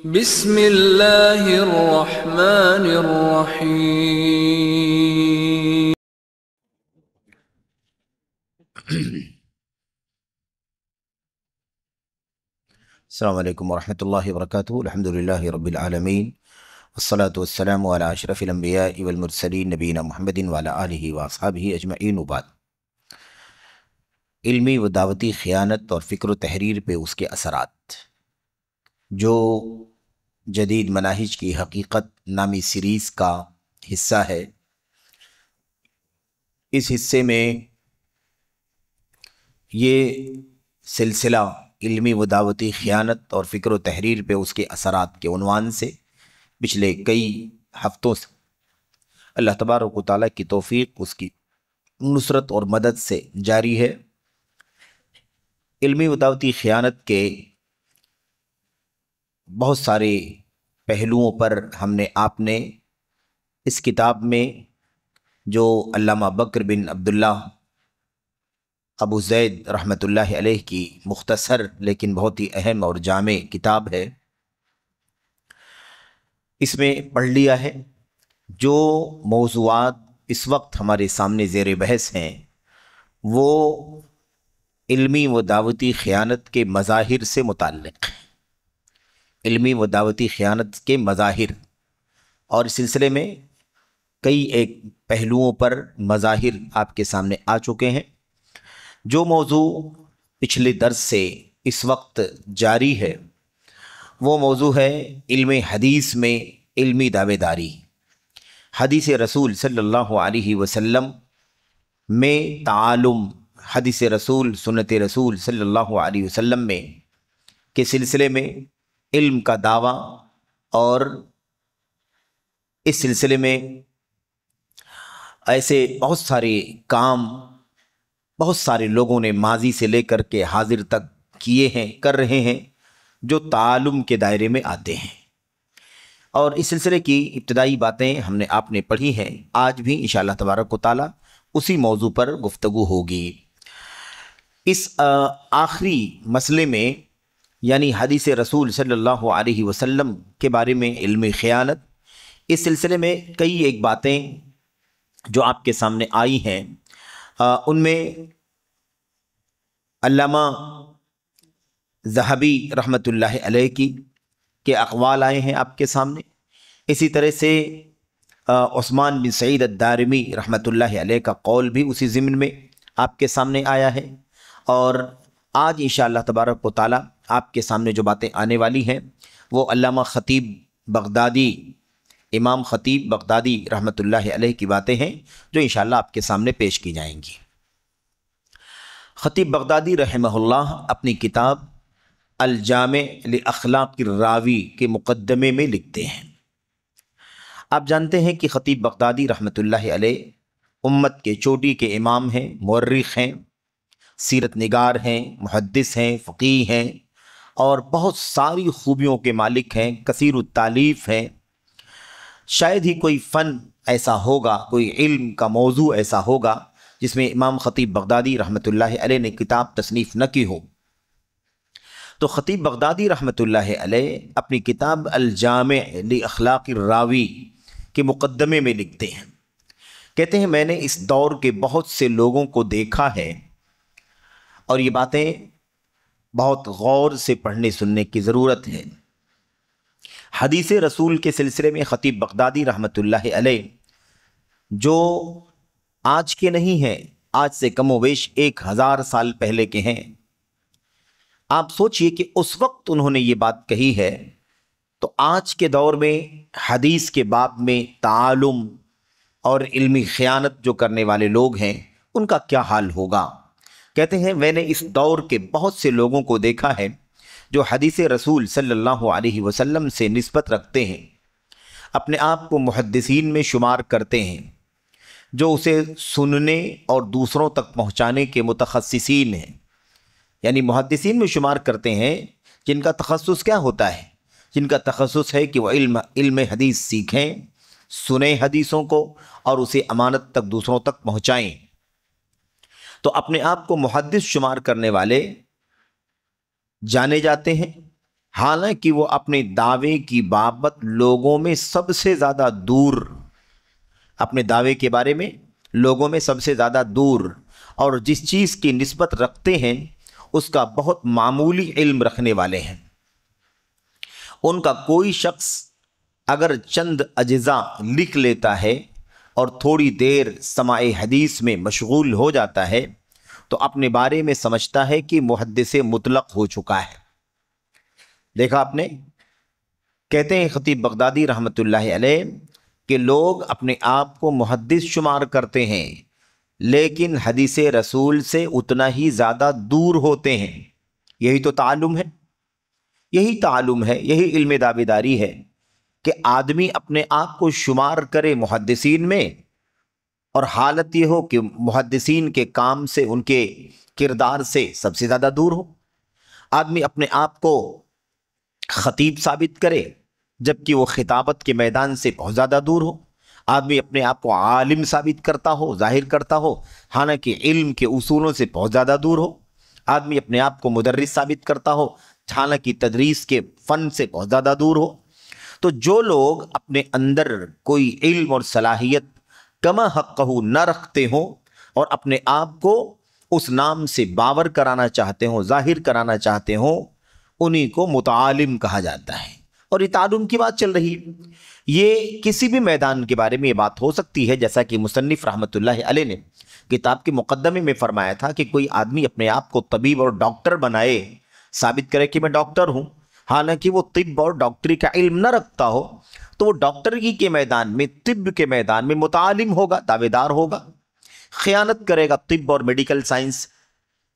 بسم اللہ الرحمن الرحیم۔ السلام علیکم ورحمۃ اللہ وبرکاتہ۔ الحمدللہ رب العالمین، والصلاة والسلام علی اشرف الانبیاء والمرسلین نبینا محمد وعلی آلہ واصحابہ اجمعین، وبعد۔ علمی و دعوتی خیانت اور فکر و تحریر پہ اس کے اثرات، جو جدید مناہج کی حقیقت نامی سیریز کا حصہ ہے۔ اس حصے میں یہ سلسلہ علمی و دعوتی خیانت اور فکر و تحریر پہ اس کے اثرات کے عنوان سے پچھلے کئی ہفتوں سے اللہ تبارک و تعالیٰ کی توفیق، اس کی نصرت اور مدد سے جاری ہے۔ علمی و دعوتی خیانت کے بہت سارے پہلوؤں پر آپ نے اس کتاب میں، جو علامہ بکر بن عبداللہ ابو زید رحمۃ اللہ علیہ کی مختصر لیکن بہت ہی اہم اور جامع کتاب ہے، اس میں پڑھ لیا ہے۔ جو موضوعات اس وقت ہمارے سامنے زیر بحث ہیں وہ علمی و دعوتی خیانت کے مظاہر سے متعلق ہیں۔ علمی و دعوتی خیانت کے مظاہر، اور اس سلسلے میں کئی ایک پہلوؤں پر مظاہر آپ کے سامنے آ چکے ہیں۔ جو موضوع پچھلے درس سے اس وقت جاری ہے وہ موضوع ہے علم حدیث میں علمی دعوے داری، حدیث رسول صلی اللہ علیہ وسلم میں تعالم، حدیث رسول، سنت رسول صلی اللہ علیہ وسلم میں کے سلسلے میں علم کا دعویٰ، اور اس سلسلے میں ایسے بہت سارے کام بہت سارے لوگوں نے ماضی سے لے کر کے حاضر تک کیے ہیں، کر رہے ہیں، جو تعالم کے دائرے میں آتے ہیں۔ اور اس سلسلے کی ابتدائی باتیں آپ نے پڑھی ہیں۔ آج بھی انشاءاللہ تبارک و تعالیٰ اسی موضوع پر گفتگو ہوگی۔ اس آخری مسئلے میں، یعنی حدیث رسول صلی اللہ علیہ وسلم کے بارے میں علم خیانت، اس سلسلے میں کئی ایک باتیں جو آپ کے سامنے آئی ہیں، ان میں علامہ ذہبی رحمۃ اللہ علیہ کے اقوال آئے ہیں آپ کے سامنے۔ اسی طرح سے عثمان بن سعید الدارمی رحمۃ اللہ علیہ کا قول بھی اسی ضمن میں آپ کے سامنے آیا ہے۔ اور آج انشاءاللہ تبارک و تعالیٰ آپ کے سامنے جو باتیں آنے والی ہیں وہ علامہ خطیب بغدادی، امام خطیب بغدادی رحمۃ اللہ علیہ کی باتیں ہیں، جو انشاءاللہ آپ کے سامنے پیش کی جائیں گی۔ خطیب بغدادی رحمہ اللہ اپنی کتاب الجامع لاخلاق الراوی کے مقدمے میں لکھتے ہیں۔ آپ جانتے ہیں کہ خطیب بغدادی رحمۃ اللہ علیہ امت کے چوٹی کے امام ہیں، مورخ ہیں، سیرت نگار ہیں، محدث ہیں، فقیہ ہیں، اور بہت ساری خوبیوں کے مالک ہیں، کثیر التالیف ہیں۔ شاید ہی کوئی فن ایسا ہوگا، کوئی علم کا موضوع ایسا ہوگا جس میں امام خطیب بغدادی رحمۃ اللہ علیہ نے کتاب تصنیف نہ کی ہو۔ تو خطیب بغدادی رحمۃ اللہ علیہ اپنی کتاب الجامع لاخلاق الراوی کے مقدمے میں لکھتے ہیں، کہتے ہیں میں نے اس دور کے بہت سے لوگوں کو دیکھا ہے، اور یہ باتیں بہت غور سے پڑھنے سننے کی ضرورت ہے۔ حدیث رسول کے سلسلے میں خطیب بغدادی رحمۃ اللہ علیہ، جو آج کے نہیں ہیں، آج سے کم و بیش 1000 سال پہلے کے ہیں۔ آپ سوچئے کہ اس وقت انہوں نے یہ بات کہی ہے، تو آج کے دور میں حدیث کے باب میں تعالم اور علمی خیانت جو کرنے والے لوگ ہیں ان کا کیا حال ہوگا۔ کہتے ہیں میں نے اس دور کے بہت سے لوگوں کو دیکھا ہے جو حدیث رسول صلی اللہ علیہ وسلم سے نسبت رکھتے ہیں، اپنے آپ کو محدثین میں شمار کرتے ہیں، جو اسے سننے اور دوسروں تک پہنچانے کے متخصصین ہیں، یعنی محدثین میں شمار کرتے ہیں جن کا تخصص کیا ہوتا ہے، جن کا تخصص ہے کہ وہ علم حدیث سیکھیں، سنیں حدیثوں کو، اور اسے امانت تک دوسروں تک پہنچائیں۔ تو اپنے آپ کو محدث شمار کرنے والے جانے جاتے ہیں، حالانکہ وہ اپنے دعوے کی بابت لوگوں میں سب سے زیادہ دور، اپنے دعوے کے بارے میں لوگوں میں سب سے زیادہ دور، اور جس چیز کی نسبت رکھتے ہیں اس کا بہت معمولی علم رکھنے والے ہیں۔ ان کا کوئی شخص اگر چند اجزاء لکھ لیتا ہے اور تھوڑی دیر سماع حدیث میں مشغول ہو جاتا ہے تو اپنے بارے میں سمجھتا ہے کہ محدث مطلق ہو چکا ہے۔ دیکھا آپ نے، کہتے ہیں خطیب بغدادی رحمۃ اللہ علیہ کہ لوگ اپنے آپ کو محدث شمار کرتے ہیں لیکن حدیث رسول سے اتنا ہی زیادہ دور ہوتے ہیں۔ یہی تو تعلم ہے، یہی تعلم ہے، یہی علم دعویداری ہے کہ آدمی اپنے آپ کو شمار کرے محدثین میں، اور حالت یہ ہو کہ محدثین کے کام سے، ان کے کردار سے سب سے زیادہ دور ہو۔ آدمی اپنے آپ کو خطیب ثابت کرے جبکہ وہ خطابت کے میدان سے بہت زیادہ دور ہو۔ آدمی اپنے آپ کو عالم ثابت کرتا ہو، ظاہر کرتا ہو، حالانکہ علم کے اصولوں سے بہت زیادہ دور ہو۔ آدمی اپنے آپ کو مدرس ثابت کرتا ہو، حالانکہ تدریس کے فن سے بہت زیادہ دور ہو۔ تو جو لوگ اپنے اندر کوئی علم اور صلاحیت کما حقہ نہ رکھتے ہوں اور اپنے آپ کو اس نام سے باور کرانا چاہتے ہوں، ظاہر کرانا چاہتے ہوں، انہی کو متعالم کہا جاتا ہے۔ اور یہ تعلم کی بات چل رہی ہے، یہ کسی بھی میدان کے بارے میں یہ بات ہو سکتی ہے، جیسا کہ مصنف رحمۃ اللہ علیہ نے کتاب کے مقدمے میں فرمایا تھا کہ کوئی آدمی اپنے آپ کو طبیب اور ڈاکٹر بنائے، ثابت کرے کہ میں ڈاکٹر ہوں، حالانکہ وہ طب اور ڈاکٹری کا علم نہ رکھتا ہو، تو وہ ڈاکٹری کے میدان میں، طب کے میدان میں متعالم ہوگا، دعوے دار ہوگا، خیانت کرے گا۔ طب اور میڈیکل سائنس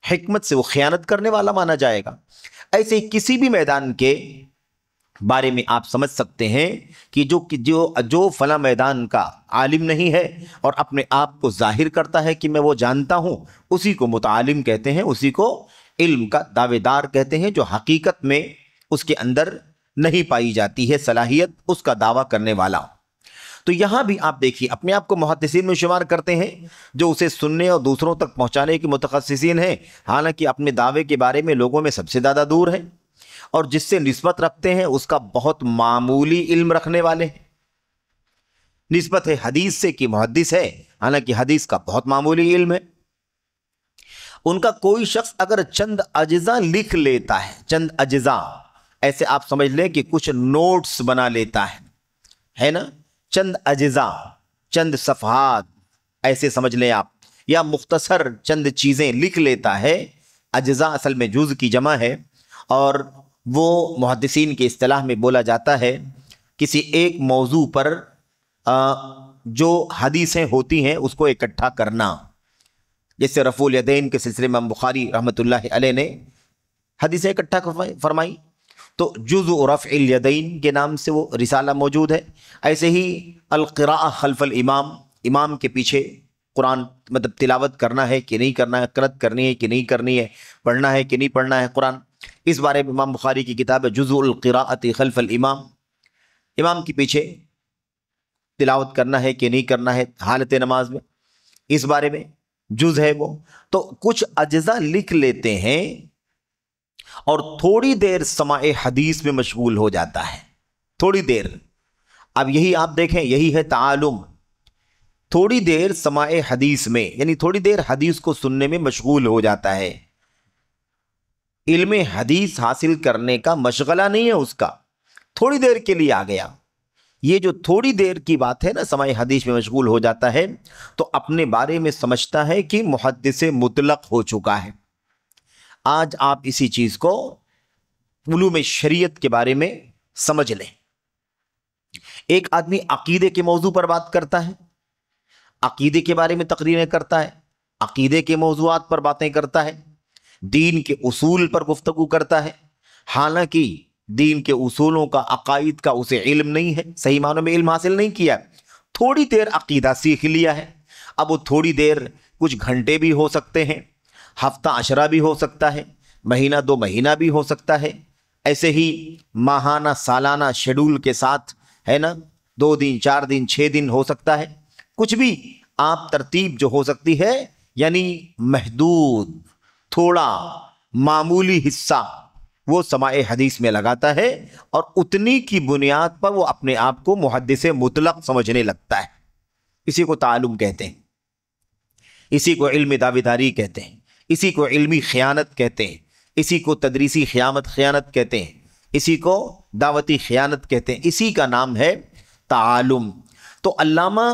حکمت سے وہ خیانت کرنے والا مانا جائے گا۔ ایسے ہی کسی بھی میدان کے بارے میں آپ سمجھ سکتے ہیں کہ جو فلاں میدان کا عالم نہیں ہے اور اپنے آپ کو ظاہر کرتا ہے کہ میں وہ جانتا ہوں، اسی کو متعالم کہتے ہیں، اسی کو علم کا دعوے دار کہتے ہیں، جو حقیقت میں اس کے اندر نہیں پائی جاتی ہے صلاحیت اس کا دعویٰ کرنے والا۔ تو یہاں بھی آپ دیکھیے اپنے آپ کو محدثین میں شمار کرتے ہیں جو اسے سننے اور دوسروں تک پہنچانے کے متخصصین ہیں، حالانکہ اپنے دعوے کے بارے میں لوگوں میں سب سے زیادہ دور ہے، اور جس سے نسبت رکھتے ہیں اس کا بہت معمولی علم رکھنے والے ہیں۔ نسبت ہے حدیث سے کہ محدث ہے، حالانکہ حدیث کا بہت معمولی علم ہے۔ ان کا کوئی شخص اگر چند اجزاء لکھ لیتا ہے، چند اجزاء ایسے آپ سمجھ لیں کہ کچھ نوٹس بنا لیتا ہے نا، چند اجزاء، چند صفحات ایسے سمجھ لیں آپ، یا مختصر چند چیزیں لکھ لیتا ہے۔ اجزاء اصل میں جز کی جمع ہے، اور وہ محدثین کے اصطلاح میں بولا جاتا ہے کسی ایک موضوع پر جو حدیثیں ہوتی ہیں اس کو اکٹھا کرنا۔ جیسے رفع الیدین کے سلسلے میں امام بخاری رحمۃ اللہ علیہ نے حدیثیں اکٹھا فرمائی، تو جزء رفع الیدین کے نام سے وہ رسالہ موجود ہے۔ ایسے ہی القراءہ خلف الامام، امام کے پیچھے قرآن مطلب تلاوت کرنا ہے کہ نہیں کرنا ہے، قرأت کرنی ہے کہ نہیں کرنی ہے، پڑھنا ہے کہ نہیں پڑھنا ہے قرآن، اس بارے میں امام بخاری کی کتاب ہے جزء القراءۃ خلف الامام، امام کے پیچھے تلاوت کرنا ہے کہ نہیں کرنا ہے حالت نماز میں، اس بارے میں جز ہے وہ۔ تو کچھ اجزاء لکھ لیتے ہیں اور تھوڑی دیر سماع حدیث میں مشغول ہو جاتا ہے، تھوڑی دیر۔ اب یہی آپ دیکھیں، یہی ہے تعلم، تھوڑی دیر سماع حدیث میں، یعنی تھوڑی دیر حدیث کو سننے میں مشغول ہو جاتا ہے۔ علم حدیث حاصل کرنے کا مشغلہ نہیں ہے اس کا، تھوڑی دیر کے لیے آ گیا۔ یہ جو تھوڑی دیر کی بات ہے نا، سماع حدیث میں مشغول ہو جاتا ہے، تو اپنے بارے میں سمجھتا ہے کہ محدث مطلق ہو چکا ہے۔ آج آپ اسی چیز کو علوم شریعت کے بارے میں سمجھ لیں۔ ایک آدمی عقیدے کے موضوع پر بات کرتا ہے، عقیدے کے بارے میں تقریریں کرتا ہے، عقیدے کے موضوعات پر باتیں کرتا ہے، دین کے اصول پر گفتگو کرتا ہے، حالانکہ دین کے اصولوں کا، عقائد کا اسے علم نہیں ہے، صحیح معنوں میں علم حاصل نہیں کیا، تھوڑی دیر عقیدہ سیکھ لیا ہے۔ اب وہ تھوڑی دیر کچھ گھنٹے بھی ہو سکتے ہیں، ہفتہ عشرہ بھی ہو سکتا ہے، مہینہ 2 مہینہ بھی ہو سکتا ہے، ایسے ہی ماہانہ سالانہ شیڈول کے ساتھ ہے نا، 2 دن 4 دن 6 دن ہو سکتا ہے، کچھ بھی آپ ترتیب جو ہو سکتی ہے، یعنی محدود، تھوڑا، معمولی حصہ وہ سماع حدیث میں لگاتا ہے اور اتنی کی بنیاد پر وہ اپنے آپ کو محدث مطلق سمجھنے لگتا ہے. اسی کو تعلم کہتے ہیں، اسی کو علم دعویداری کہتے ہیں، اسی کو علمی خیانت کہتے ہیں، اسی کو تدریسی خیانت کہتے ہیں، اسی کو دعوتی خیانت کہتے ہیں. اسی کا نام ہے تعلم. تو علامہ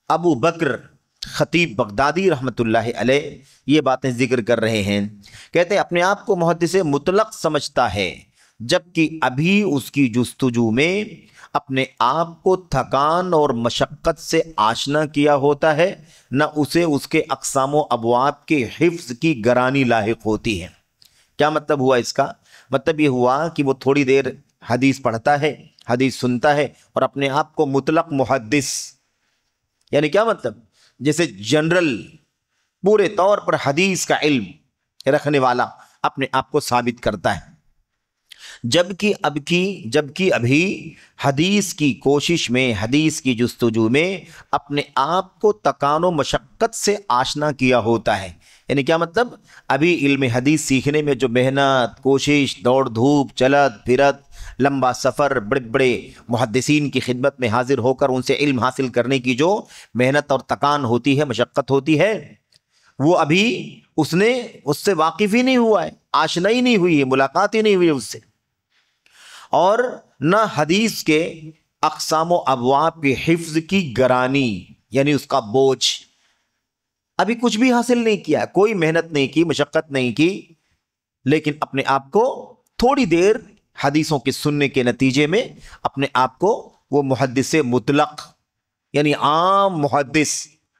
ابو بکر خطیب بغدادی رحمۃ اللہ علیہ یہ باتیں ذکر کر رہے ہیں. کہتے ہیں اپنے آپ کو محدث مطلق سمجھتا ہے، جبکہ ابھی اس کی جستجو میں اپنے آپ کو تھکان اور مشقت سے آشنا کیا ہوتا ہے، نہ اسے اس کے اقسام و ابواب کے حفظ کی گرانی لاحق ہوتی ہے. کیا مطلب ہوا اس کا؟ مطلب یہ ہوا کہ وہ تھوڑی دیر حدیث پڑھتا ہے، حدیث سنتا ہے اور اپنے آپ کو مطلق محدث، یعنی کیا مطلب؟ جیسے جنرل پورے طور پر حدیث کا علم رکھنے والا اپنے آپ کو ثابت کرتا ہے، جبکہ ابھی حدیث کی کوشش میں، حدیث کی جستجو میں اپنے آپ کو تکان و مشقت سے آشنا کیا ہوتا ہے. یعنی کیا مطلب؟ ابھی علم حدیث سیکھنے میں جو محنت، کوشش، دوڑ دھوپ، چلت پھرت، لمبا سفر، بڑے بڑے محدثین کی خدمت میں حاضر ہو کر ان سے علم حاصل کرنے کی جو محنت اور تکان ہوتی ہے، مشقت ہوتی ہے، وہ ابھی اس سے واقف ہی نہیں ہوا ہے، آشنا ہی نہیں ہوئی ہے، ملاقات ہی نہیں ہوئی اس سے. اور نہ حدیث کے اقسام و ابواب کے حفظ کی گرانی، یعنی اس کا بوجھ، ابھی کچھ بھی حاصل نہیں کیا، کوئی محنت نہیں کی، مشقت نہیں کی، لیکن اپنے آپ کو تھوڑی دیر حدیثوں کے سننے کے نتیجے میں اپنے آپ کو وہ محدث مطلق، یعنی عام محدث،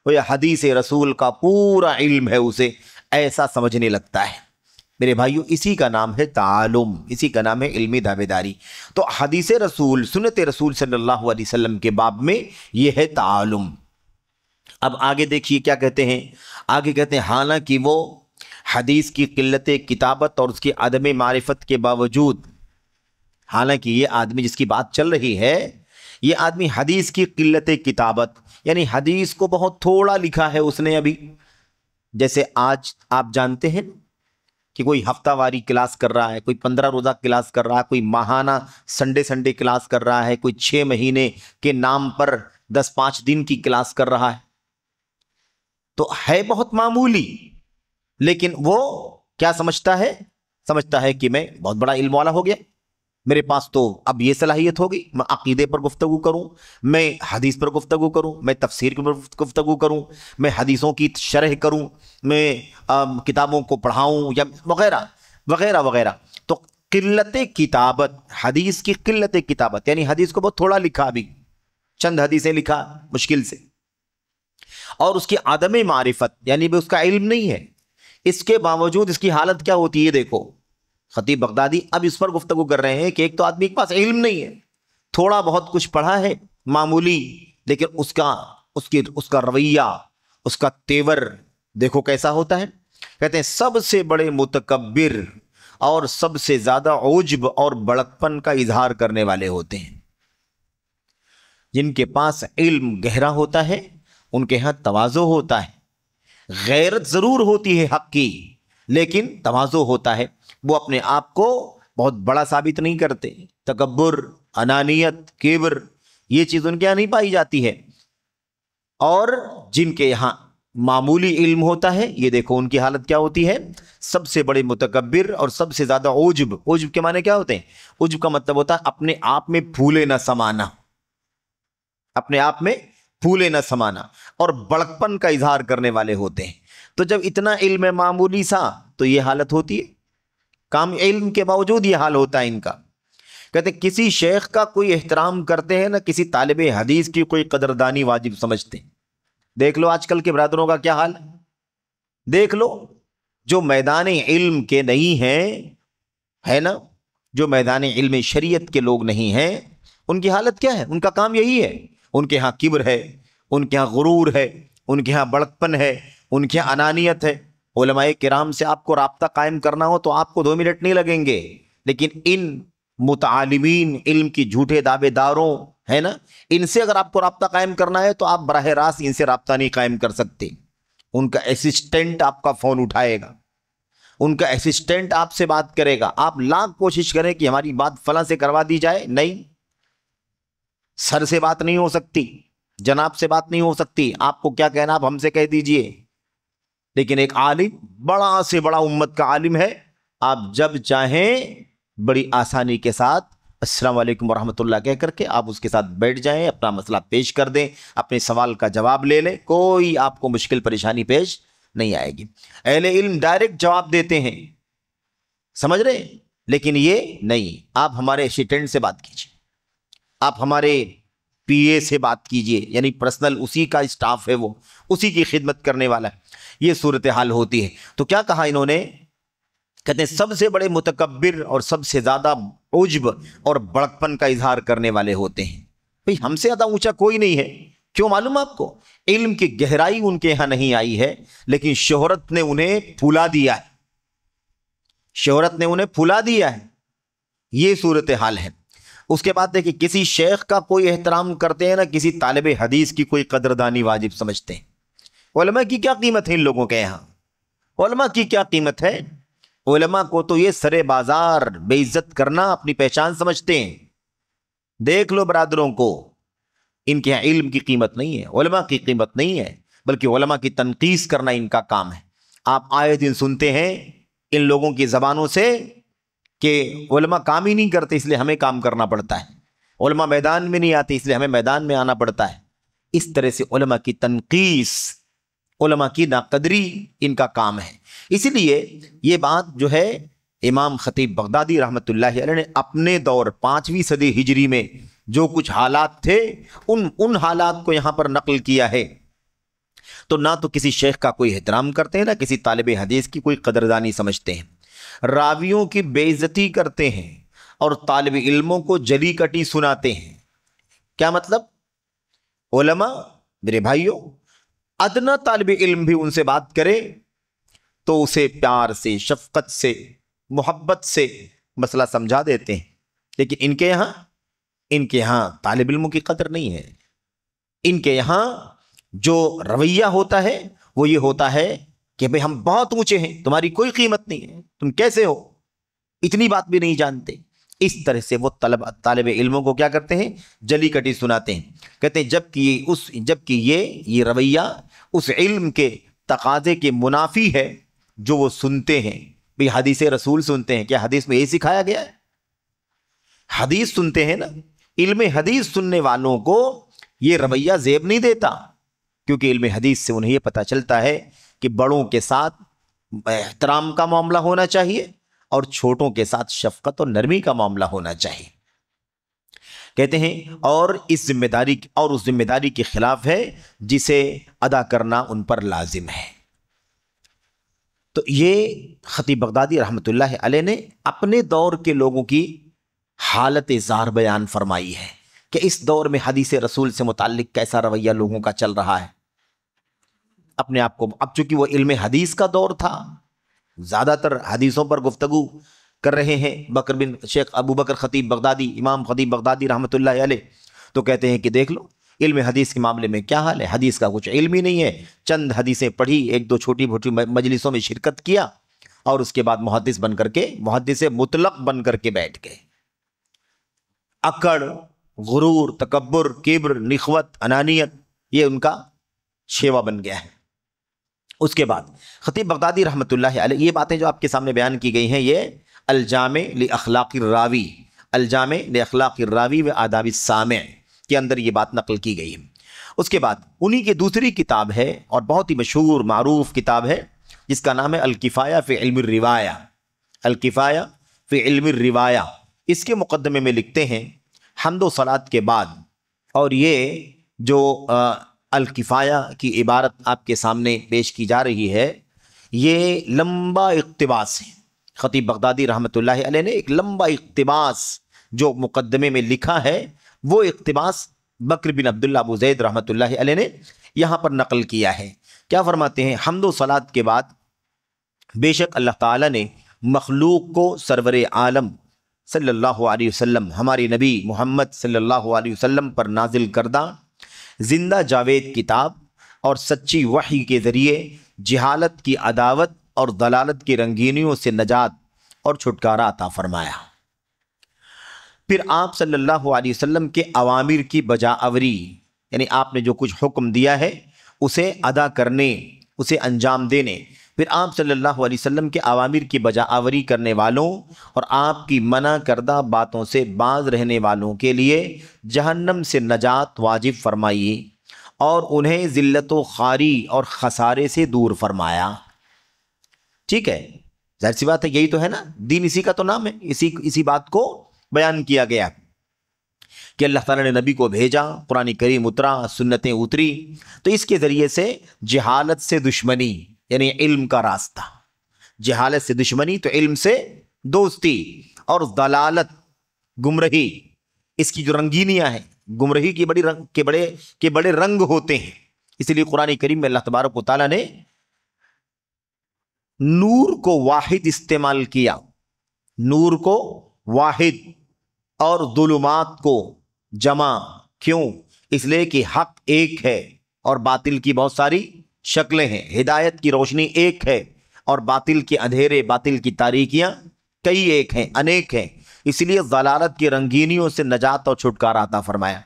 وہ حدیث رسول کا پورا علم ہے اسے، ایسا سمجھنے لگتا ہے. میرے بھائیو، اسی کا نام ہے تعلم، اسی کا نام ہے علمی دعویداری. تو حدیث رسول، سنت رسول صلی اللہ علیہ وسلم کے باب میں یہ ہے تعلم. اب آگے دیکھیے کیا کہتے ہیں. آگے کہتے ہیں حالانکہ وہ حدیث کی قلت کتابت اور اس کی عدم معرفت کے باوجود، حالانکہ یہ آدمی جس کی بات چل رہی ہے، یہ آدمی حدیث کی قلت کتابت، یعنی حدیث کو بہت تھوڑا لکھا ہے اس نے ابھی. جیسے آج آپ جانتے ہیں کہ کوئی ہفتہ واری کلاس کر رہا ہے، کوئی 15 روزہ کلاس کر رہا ہے، کوئی ماہانہ سنڈے کلاس کر رہا ہے، کوئی 6 مہینے کے نام پر 5 دن کی کلاس کر رہا ہے. تو ہے بہت معمولی، لیکن وہ کیا سمجھتا ہے کہ میں بہت بڑا علم والا ہو گیا، میرے پاس تو اب یہ صلاحیت ہوگی، میں عقیدے پر گفتگو کروں، میں حدیث پر گفتگو کروں، میں تفسیر پر گفتگو کروں، میں حدیثوں کی شرح کروں، میں کتابوں کو پڑھاؤں، یا وغیرہ وغیرہ وغیرہ. تو قلت کتابت، حدیث کی قلت کتابت، یعنی حدیث کو بہت تھوڑا لکھا، ابھی چند حدیثیں لکھا مشکل سے. اور اس کی عدم معرفت، یعنی بھی اس کا علم نہیں ہے. اس کے باوجود اس کی حالت کیا ہوتی ہے دیکھو. خطیب بغدادی اب اس پر گفتگو کر رہے ہیں کہ ایک تو آدمی کے پاس علم نہیں ہے، تھوڑا بہت کچھ پڑھا ہے معمولی، لیکن اس کا رویہ، اس کا تیور دیکھو کیسا ہوتا ہے. کہتے ہیں سب سے بڑے متکبر اور سب سے زیادہ عجب اور بڑکپن کا اظہار کرنے والے ہوتے ہیں. جن کے پاس علم گہرا ہوتا ہے ان کے ہاں تواضع ہوتا ہے، غیرت ضرور ہوتی ہے حق کی، لیکن تواضع ہوتا ہے. وہ اپنے آپ کو بہت بڑا ثابت نہیں کرتے. تکبر، انانیت، کبر، یہ چیز ان کے یہاں نہیں پائی جاتی ہے. اور جن کے یہاں معمولی علم ہوتا ہے، یہ دیکھو ان کی حالت کیا ہوتی ہے. سب سے بڑے متکبر اور سب سے زیادہ عجب. عجب کے معنی کیا ہوتے ہیں؟ عجب کا مطلب ہوتا ہے اپنے آپ میں پھولے نہ سمانا، اپنے آپ میں پھولے نہ سمانا، اور بڑکپن کا اظہار کرنے والے ہوتے ہیں. تو جب اتنا علم ہے معمولی سا، تو یہ حالت ہوتی ہے. کام علم کے باوجود یہ حال ہوتا ہے ان کا. کہتے ہیں کسی شیخ کا کوئی احترام کرتے ہیں، نہ کسی طالب حدیث کی کوئی قدردانی واجب سمجھتے ہیں. دیکھ لو آج کل کے برادروں کا کیا حال ہے. دیکھ لو جو میدان علم کے نہیں ہیں، ہے نا، جو میدان علم شریعت کے لوگ نہیں ہیں، ان کی حالت کیا ہے. ان کا کام یہی ہے. ان کے ہاں کبر ہے، ان کے ہاں غرور ہے، ان کے ہاں بڑکپن ہے، ان کے ہاں انانیت ہے. علماء کرام سے آپ کو رابطہ قائم کرنا ہو تو آپ کو 2 منٹ نہیں لگیں گے، لیکن ان متعالمین، علم کی جھوٹے دعوے داروں، ہے نا، ان سے اگر آپ کو رابطہ قائم کرنا ہے تو آپ براہ راست ان سے رابطہ نہیں قائم کر سکتے. ان کا اسسٹنٹ آپ کا فون اٹھائے گا، ان کا اسسٹنٹ آپ سے بات کرے گا، آپ لاکھ کوشش کریں کہ ہماری بات فلاں سے کروا دی جائے، نہیں، سر سے بات نہیں ہو سکتی، جناب سے بات نہیں ہو سکتی، آپ کو کیا کہنا آپ ہم سے کہہ دیجئے۔ لیکن ایک عالم، بڑا سے بڑا امت کا عالم ہے، آپ جب چاہیں بڑی آسانی کے ساتھ السلام علیکم ورحمۃ اللہ کہہ کر کے آپ اس کے ساتھ بیٹھ جائیں، اپنا مسئلہ پیش کر دیں، اپنے سوال کا جواب لے لیں، کوئی آپ کو مشکل پریشانی پیش نہیں آئے گی۔ اہل علم ڈائریکٹ جواب دیتے ہیں، سمجھ رہے ہیں؟ لیکن یہ نہیں، آپ ہمارے اسسٹنٹ سے بات کیجیے، آپ ہمارے پی اے سے بات کیجیے، یعنی پرسنل اسی کا اسٹاف ہے، وہ اسی کی خدمت کرنے والا ہے، یہ صورتحال ہوتی ہے۔ تو کیا کہا انہوں نے؟ کہتے ہیں سب سے بڑے متکبر اور سب سے زیادہ عجب اور بڑکپن کا اظہار کرنے والے ہوتے ہیں۔ بھئی ہم سے زیادہ اونچا کوئی نہیں ہے، کیوں معلوم آپ کو؟ علم کی گہرائی ان کے یہاں نہیں آئی ہے، لیکن شہرت نے انہیں پھلا دیا ہے، شہرت نے انہیں پھلا دیا ہے، یہ صورتحال ہے۔ اس کے بعد دیکھیں کسی شیخ کا کوئی احترام کرتے ہیں نا، کسی طالب حدیث کی کوئی قدردانی واجب سمجھتے ہیں۔ علماء کی کیا قیمت ہے ان لوگوں کے یہاں؟ علماء کی کیا قیمت ہے؟ علماء کو تو یہ سرے بازار بے عزت کرنا اپنی پہچان سمجھتے ہیں۔ دیکھ لو برادروں کو، ان کے یہاں علم کی قیمت نہیں ہے، علماء کی قیمت نہیں ہے، بلکہ علماء کی تنقیص کرنا ان کا کام ہے۔ آپ آئے دن سنتے ہیں ان لوگوں کی زبانوں سے کہ علماء کام ہی نہیں کرتے اس لیے ہمیں کام کرنا پڑتا ہے، علماء میدان میں نہیں آتے اس لیے ہمیں میدان میں آنا پڑتا ہے۔ اس طرح سے علماء کی تنقیص، علماء کی ناقدری ان کا کام ہے۔ اسی لیے یہ بات جو ہے امام خطیب بغدادی رحمۃ اللہ علیہ نے اپنے دور 5ویں صدی ہجری میں جو کچھ حالات تھے ان حالات کو یہاں پر نقل کیا ہے۔ تو نہ تو کسی شیخ کا کوئی احترام کرتے ہیں، نہ کسی طالب حدیث کی کوئی قدردانی سمجھتے ہیں، راویوں کی بے عزتی کرتے ہیں اور طالب علموں کو جلی کٹی سناتے ہیں۔ کیا مطلب؟ علماء میرے بھائیوں، ادنا طالب علم بھی ان سے بات کرے تو اسے پیار سے، شفقت سے، محبت سے مسئلہ سمجھا دیتے ہیں، لیکن ان کے یہاں طالب علموں کی قدر نہیں ہے۔ ان کے یہاں جو رویہ ہوتا ہے وہ یہ ہوتا ہے کہ بھئی ہم بہت اونچے ہیں، تمہاری کوئی قیمت نہیں ہے، تم کیسے ہو، اتنی بات بھی نہیں جانتے۔ اس طرح سے وہ طالب علموں کو کیا کرتے ہیں؟ جلی کٹی سناتے ہیں۔ کہتے ہیں جبکہ یہ رویہ اس علم کے تقاضے کے منافی ہے جو وہ سنتے ہیں۔ بھی حدیث رسول سنتے ہیں، کیا حدیث میں یہ سکھایا گیا ہے؟ حدیث سنتے ہیں نا، علم حدیث سننے والوں کو یہ رویہ زیب نہیں دیتا، کیونکہ علم حدیث سے انہیں یہ پتہ چلتا ہے کہ بڑوں کے ساتھ احترام کا معاملہ ہونا چاہیے اور چھوٹوں کے ساتھ شفقت اور نرمی کا معاملہ ہونا چاہیے۔ کہتے ہیں اور اس ذمہ داری کے خلاف ہے جسے ادا کرنا ان پر لازم ہے۔ تو یہ خطیب بغدادی رحمۃ اللہ علیہ نے اپنے دور کے لوگوں کی حالت زار بیان فرمائی ہے کہ اس دور میں حدیث رسول سے متعلق کیسا رویہ لوگوں کا چل رہا ہے۔ اپنے آپ کو، اب چونکہ وہ علم حدیث کا دور تھا، زیادہ تر حدیثوں پر گفتگو کر رہے ہیں شیخ ابو بکر خطیب بغدادی، امام خطیب بغدادی رحمۃ اللہ علیہ، تو کہتے ہیں کہ دیکھ لو علم حدیث کے معاملے میں کیا حال ہے، حدیث کا کچھ علم ہی نہیں ہے، چند حدیثیں پڑھی، ایک دو چھوٹی موٹی مجلسوں میں شرکت کیا اور اس کے بعد محدث مطلق بن کر کے بیٹھ گئے۔ اکڑ، غرور، تکبر، کبر، نخوت، انانیت، یہ ان کا شیوا بن گیا ہے۔ اس کے بعد خطیب بغدادی رحمۃ اللہ علیہ، یہ باتیں جو آپ کے سامنے بیان کی گئی ہیں یہ الجامع لاخلاق الراوی و آداب السامع کے اندر یہ بات نقل کی گئی ہے۔ اس کے بعد انہی کی دوسری کتاب ہے اور بہت ہی مشہور معروف کتاب ہے جس کا نام ہے الکفایہ فی علم الروایہ، الکفایہ فی علم الروایہ۔ اس کے مقدمے میں لکھتے ہیں حمد و صلاۃ کے بعد، اور یہ جو الکفایہ کی عبارت آپ کے سامنے پیش کی جا رہی ہے یہ لمبا اقتباس ہے۔ خطیب بغدادی رحمۃ اللہ علیہ نے ایک لمبا اقتباس جو مقدمے میں لکھا ہے وہ اقتباس بکر بن عبداللہ ابو زید رحمۃ اللہ علیہ نے یہاں پر نقل کیا ہے۔ کیا فرماتے ہیں؟ حمد و صلاۃ کے بعد بے شک اللہ تعالیٰ نے مخلوق کو سرور عالم صلی اللہ علیہ وسلم، ہمارے نبی محمد صلی اللہ علیہ وسلم پر نازل کردہ زندہ جاوید کتاب اور سچی وحی کے ذریعے جہالت کی عداوت اور ضلالت کی رنگینیوں سے نجات اور چھٹکارا عطا فرمایا۔ پھر آپ صلی اللہ علیہ وسلم کے اوامر کی بجا آوری، یعنی آپ نے جو کچھ حکم دیا ہے اسے ادا کرنے، اسے انجام دینے، پھر آپ صلی اللہ علیہ وسلم کے اوامر کی بجا آوری کرنے والوں اور آپ کی منع کردہ باتوں سے باز رہنے والوں کے لیے جہنم سے نجات واجب فرمائی اور انہیں ذلت و خواری اور خسارے سے دور فرمایا۔ ٹھیک ہے، ظاہر سی بات ہے، یہی تو ہے نا دین، اسی کا تو نام ہے، اسی بات کو بیان کیا گیا کہ اللہ تعالیٰ نے نبی کو بھیجا، قرآن کریم اترا، سنتیں اتری، تو اس کے ذریعے سے جہالت سے دشمنی، یعنی علم کا راستہ، جہالت سے دشمنی تو علم سے دوستی، اور ضلالت گمراہی، اس کی جو رنگینیاں ہیں، گمراہی کے بڑے رنگ ہوتے ہیں۔ اسی لیے قرآن کریم میں اللہ تبارک و تعالیٰ نے نور کو واحد استعمال کیا، نور کو واحد اور ظلمات کو جمع۔ کیوں؟ اس لیے کہ حق ایک ہے اور باطل کی بہت ساری شکلیں ہیں، ہدایت کی روشنی ایک ہے اور باطل کے اندھیرے، باطل کی تاریکیاں کئی ایک ہیں، انیک ہیں۔ اس لیے ضلالت کی رنگینیوں سے نجات اور چھٹکارا عطا فرمایا۔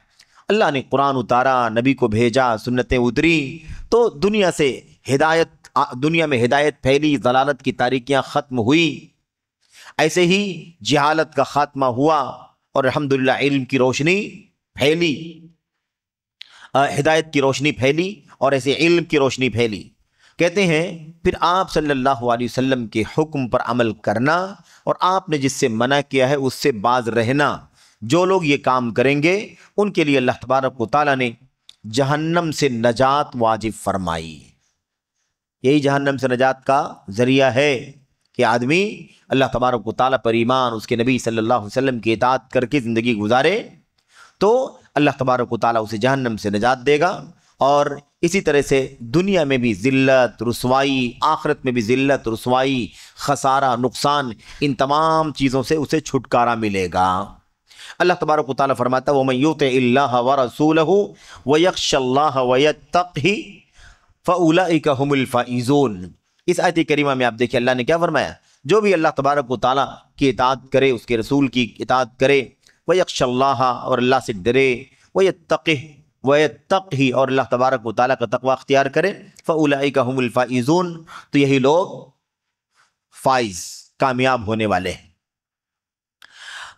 اللہ نے قرآن اتارا، نبی کو بھیجا، سنتیں اتری، تو دنیا میں ہدایت پھیلی، ضلالت کی تاریکیاں ختم ہوئی۔ ایسے ہی جہالت کا خاتمہ ہوا اور الحمدللہ علم کی روشنی پھیلی، ہدایت کی روشنی پھیلی اور ایسے علم کی روشنی پھیلی۔ کہتے ہیں پھر آپ صلی اللہ علیہ وسلم کے حکم پر عمل کرنا اور آپ نے جس سے منع کیا ہے اس سے باز رہنا، جو لوگ یہ کام کریں گے ان کے لیے اللہ تبارک و تعالیٰ نے جہنم سے نجات واجب فرمائی۔ یہی جہنم سے نجات کا ذریعہ ہے کہ آدمی اللہ تبارک و تعالیٰ پر ایمان، اس کے نبی صلی اللہ علیہ وسلم کی اطاعت کر کے زندگی گزارے تو اللہ تبارک و تعالیٰ اسے جہنم سے نجات دے گا، اور اسی طرح سے دنیا میں بھی ذلت، رسوائی، آخرت میں بھی ذلت، رسوائی، خسارہ، نقصان، ان تمام چیزوں سے اسے چھٹکارا ملے گا۔ اللہ تبارک و تعالیٰ فرماتا ہے وَمَن يُطِعِ اللَّهَ وَرَسُولَهُ وَيَخْشَ اللَّهَ وَيَتَّقْهِ فَأُولَئِكَ هُمُ الْفَائِزُونَ۔ اس آیت کریمہ میں آپ دیکھیں اللہ نے کیا فرمایا، جو بھی اللہ تبارک و تعالیٰ کی اطاعت کرے، اس کے رسول کی اطاعت کرے، وَيَخْشَ اللَّهَ اور اللہ سے ڈرے، وَيَتَّقْهِ اور اللہ تبارک و تعالیٰ کا تقوی اختیار کرے، فَأُولَئِكَ هُمُ الْفَائِزُونَ تو یہی لوگ فائز، کامیاب ہونے والے ہیں۔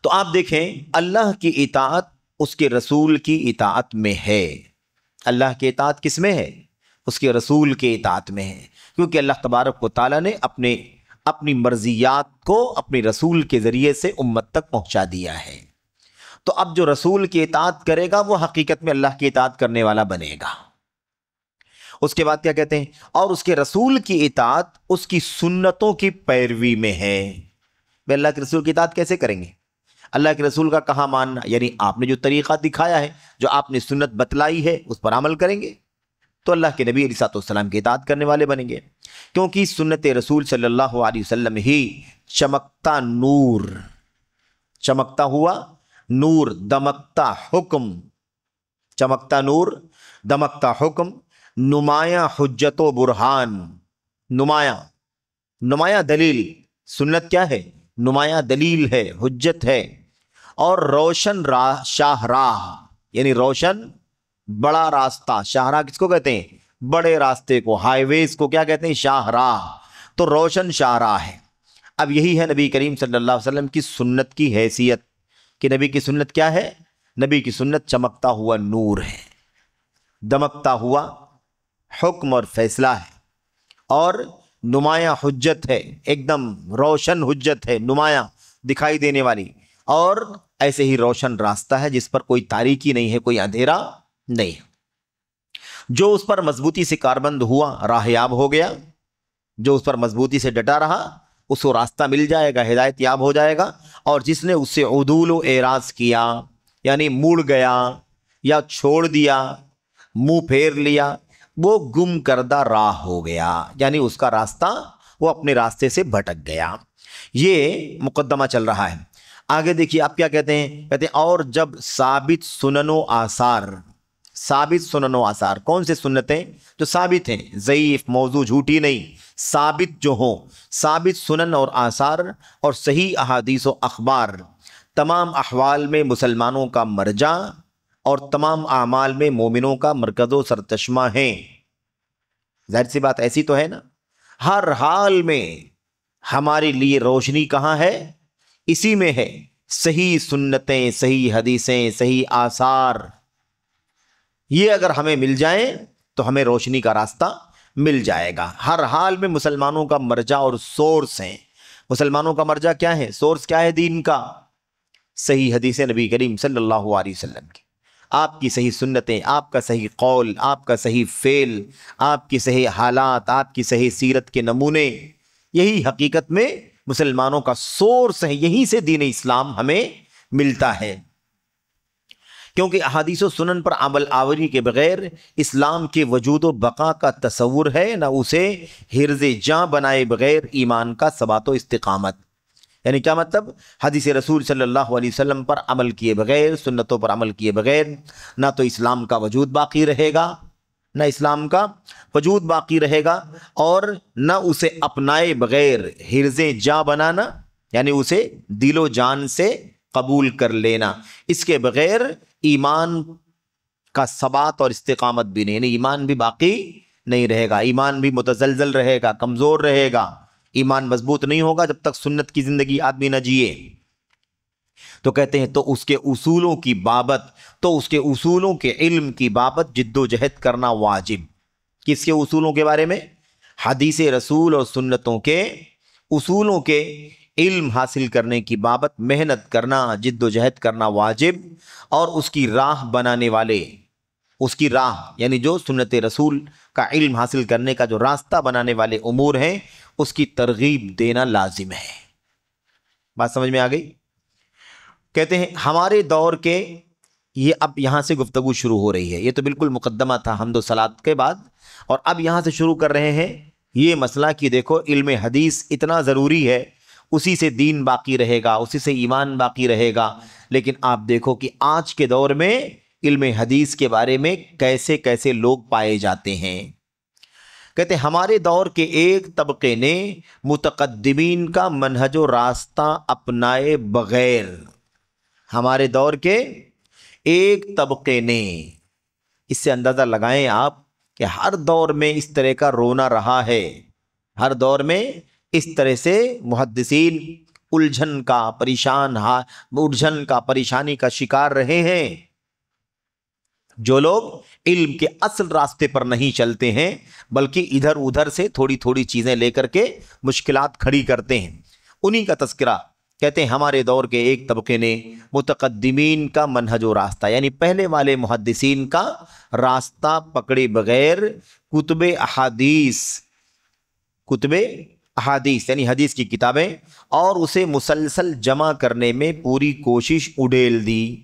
تو آپ دیکھیں اللہ کی اطاعت اس کے رسول کی اطاعت میں ہے۔ اللہ کی اطاعت کس میں ہے؟ اس کے رسول کے اطاعت میں ہے، کیونکہ اللہ تبارک و تعالیٰ نے اپنی مرضیات کو اپنے رسول کے ذریعے سے امت تک پہنچا دیا ہے۔ تو اب جو رسول کی اطاعت کرے گا وہ حقیقت میں اللہ کی اطاعت کرنے والا بنے گا۔ اس کے بعد کیا کہتے ہیں، اور اس کے رسول کی اطاعت اس کی سنتوں کی پیروی میں ہے۔ بھئی اللہ کے رسول کی اطاعت کیسے کریں گے؟ اللہ کے رسول کا کہاں ماننا، یعنی آپ نے جو طریقہ دکھایا ہے، جو آپ نے سنت بتلائی ہے، اس پر عمل کریں گے تو اللہ کے نبی علیہ السلام کی اطاعت کرنے والے بنیں گے، کیونکہ سنت رسول صلی اللہ علیہ وسلم ہی چمکتا نور، چمکتا ہوا نور، دمکتا حکم، چمکتا نور، دمکتا حکم، نمایاں حجت و برہان، نمایاں دلیل۔ سنت کیا ہے؟ نمایاں دلیل ہے، حجت ہے، اور روشن شاہراہ، یعنی روشن بڑا راستہ۔ شاہراہ کس کو کہتے ہیں؟ بڑے راستے کو، ہائی ویز کو کیا کہتے ہیں؟ شاہراہ۔ تو روشن شاہراہ ہے۔ اب یہی ہے نبی کریم صلی اللہ علیہ وسلم کی سنت کی حیثیت، کہ نبی کی سنت کیا ہے؟ نبی کی سنت چمکتا ہوا نور ہے، دمکتا ہوا حکم اور فیصلہ ہے، اور نمایاں حجت ہے، ایک دم روشن حجت ہے، نمایاں دکھائی دینے والی، اور ایسے ہی روشن راستہ ہے جس پر کوئی تاریکی نہیں ہے، کوئی اندھیرا نہیں ہے۔ جو اس پر مضبوطی سے کاربند ہوا راہیاب ہو گیا، جو اس پر مضبوطی سے ڈٹا رہا اس کو راستہ مل جائے گا، ہدایت یاب ہو جائے گا، اور جس نے اس سے عدول و اعراض کیا، یعنی مڑ گیا یا چھوڑ دیا، منہ پھیر لیا، وہ گم کردہ راہ ہو گیا، یعنی اس کا راستہ، وہ اپنے راستے سے بھٹک گیا۔ یہ مقدمہ چل رہا ہے۔ آگے دیکھیے آپ کیا کہتے ہیں، کہتے ہیں اور جب ثابت سنن و آثار، ثابت سنن و آثار۔ کون سے سنتیں؟ جو ثابت ہیں، ضعیف، موضوع، جھوٹی نہیں، ثابت جو ہوں، ثابت سنن اور آثار اور صحیح احادیث و اخبار تمام احوال میں مسلمانوں کا مرجع اور تمام اعمال میں مومنوں کا مرکز و سرچشمہ ہیں۔ ظاہر سی بات ایسی تو ہے نا، ہر حال میں ہمارے لیے روشنی کہاں ہے؟ اسی میں ہے، صحیح سنتیں، صحیح حدیثیں، صحیح آثار۔ یہ اگر ہمیں مل جائیں تو ہمیں روشنی کا راستہ مل جائے گا۔ ہر حال میں مسلمانوں کا مرجع اور سورس ہیں۔ مسلمانوں کا مرجع کیا ہے؟ سورس کیا ہے دین کا؟ صحیح حدیث نبی کریم صلی اللہ علیہ وسلم کی، آپ کی صحیح سنتیں، آپ کا صحیح قول، آپ کا صحیح فعل، آپ کی صحیح حالات، آپ کی صحیح سیرت کے نمونے، یہی حقیقت میں مسلمانوں کا سورس ہے۔ یہیں سے دین اسلام ہمیں ملتا ہے، کیونکہ احادیث و سنن پر عمل آوری کے بغیر اسلام کے وجود و بقا کا تصور ہے، نہ اسے حرز جاں بنائے بغیر ایمان کا ثبات و استقامت۔ یعنی کیا مطلب؟ حدیث رسول صلی اللہ علیہ وسلم پر عمل کیے بغیر، سنتوں پر عمل کیے بغیر نہ تو اسلام کا وجود باقی رہے گا، نہ اسلام کا وجود باقی رہے گا، اور نہ اسے اپنائے بغیر حرز جاں بنانا، یعنی اسے دل و جان سے قبول کر لینا، اس کے بغیر ایمان کا ثبات اور استقامت بھی نہیں، یعنی ایمان بھی باقی نہیں رہے گا، ایمان بھی متزلزل رہے گا، کمزور رہے گا۔ ایمان مضبوط نہیں ہوگا جب تک سنت کی زندگی آدمی نہ جیے۔ تو کہتے ہیں تو اس کے اصولوں کی بابت، تو اس کے اصولوں کے علم کی بابت جد و جہد کرنا واجب۔ کس کے اصولوں کے بارے میں؟ حدیث رسول اور سنتوں کے اصولوں کے علم حاصل کرنے کی بابت محنت کرنا، جد و جہد کرنا واجب، اور اس کی راہ بنانے والے، اس کی راہ یعنی جو سنت رسول کا علم حاصل کرنے کا جو راستہ بنانے والے امور ہیں، اس کی ترغیب دینا لازم ہے۔ بات سمجھ میں آ گئی؟ کہتے ہیں ہمارے دور کے، یہ اب یہاں سے گفتگو شروع ہو رہی ہے، یہ تو بالکل مقدمہ تھا حمد و صلات کے بعد، اور اب یہاں سے شروع کر رہے ہیں یہ مسئلہ کہ دیکھو علم حدیث اتنا ضروری ہے، اسی سے دین باقی رہے گا، اسی سے ایمان باقی رہے گا۔ لیکن آپ دیکھو کہ آج کے دور میں علم حدیث کے بارے میں کیسے کیسے لوگ پائے جاتے ہیں۔ کہتے ہیں ہمارے دور کے ایک طبقے نے متقدمین کا منہج و راستہ اپنائے بغیر، ہمارے دور کے ایک طبقے نے، اس سے اندازہ لگائیں آپ کہ ہر دور میں اس طرح کا رونا رہا ہے، ہر دور میں اس طرح سے محدثین الجھن کا پریشانی کا شکار رہے ہیں۔ جو لوگ علم کے اصل راستے پر نہیں چلتے ہیں بلکہ ادھر ادھر سے تھوڑی تھوڑی چیزیں لے کر کے مشکلات کھڑی کرتے ہیں، انہی کا تذکرہ کہتے ہیں ہمارے دور کے ایک طبقے نے متقدمین کا منہج و راستہ، یعنی پہلے والے محدثین کا راستہ پکڑے بغیر کتب احادیث یعنی حدیث کی کتابیں اور اسے مسلسل جمع کرنے میں پوری کوشش اڈیل دی،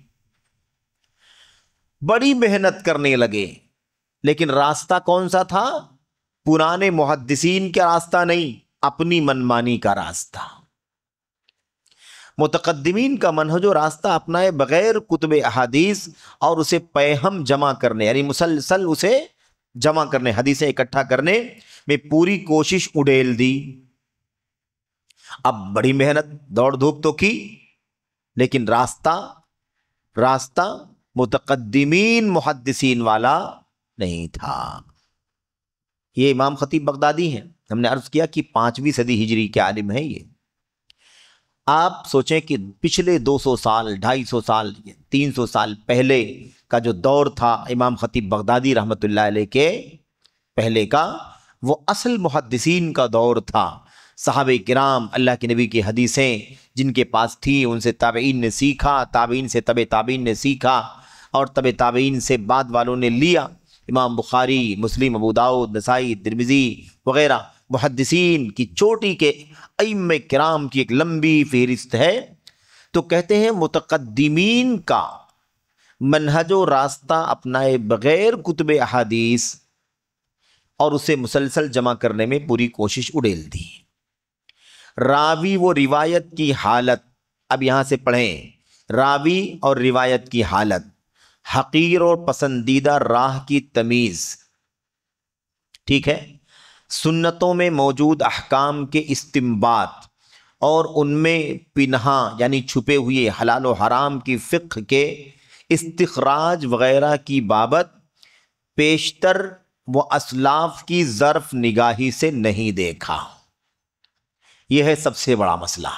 بڑی محنت کرنے لگے، لیکن راستہ کون سا تھا؟ پرانے محدثین کا راستہ نہیں، اپنی منمانی کا راستہ۔ متقدمین کا منہج و راستہ اپنائے بغیر کتب احادیث اور اسے پیہم جمع کرنے، یعنی مسلسل اسے جمع کرنے، حدیثیں اکٹھا کرنے میں پوری کوشش اڈیل دی۔ اب بڑی محنت دوڑ دھوپ تو کی، لیکن راستہ متقدمین محدثین والا نہیں تھا۔ یہ امام خطیب بغدادی ہیں، ہم نے عرض کیا کہ 5ویں صدی ہجری کے عالم ہیں۔ یہ آپ سوچیں کہ پچھلے 200 سال 250 سال 300 سال پہلے کا جو دور تھا امام خطیب بغدادی رحمۃ اللہ علیہ کے پہلے کا، وہ اصل محدثین کا دور تھا۔ صحابہ کرام، اللہ کے نبی کی حدیثیں جن کے پاس تھی، ان سے تابعین نے سیکھا، تابعین سے تبع تابعین نے سیکھا، اور تبع تابعین سے بعد والوں نے لیا۔ امام بخاری، مسلم، ابو داؤد، نسائی، ترمذی وغیرہ محدثین کی چوٹی کے ائمہ کرام کی ایک لمبی فہرست ہے۔ تو کہتے ہیں متقدمین کا منہج و راستہ اپنائے بغیر کتب احادیث اور اسے مسلسل جمع کرنے میں پوری کوشش اڈیل دی۔ راوی و روایت کی حالت، اب یہاں سے پڑھیں، راوی اور روایت کی حالت حقیر اور پسندیدہ راہ کی تمیز، ٹھیک ہے، سنتوں میں موجود احکام کے استنباط اور ان میں پنہاں یعنی چھپے ہوئے حلال و حرام کی فقہ کے استخراج وغیرہ کی بابت پیشتر و اسلاف کی ظرف نگاہی سے نہیں دیکھا۔ یہ ہے سب سے بڑا مسئلہ۔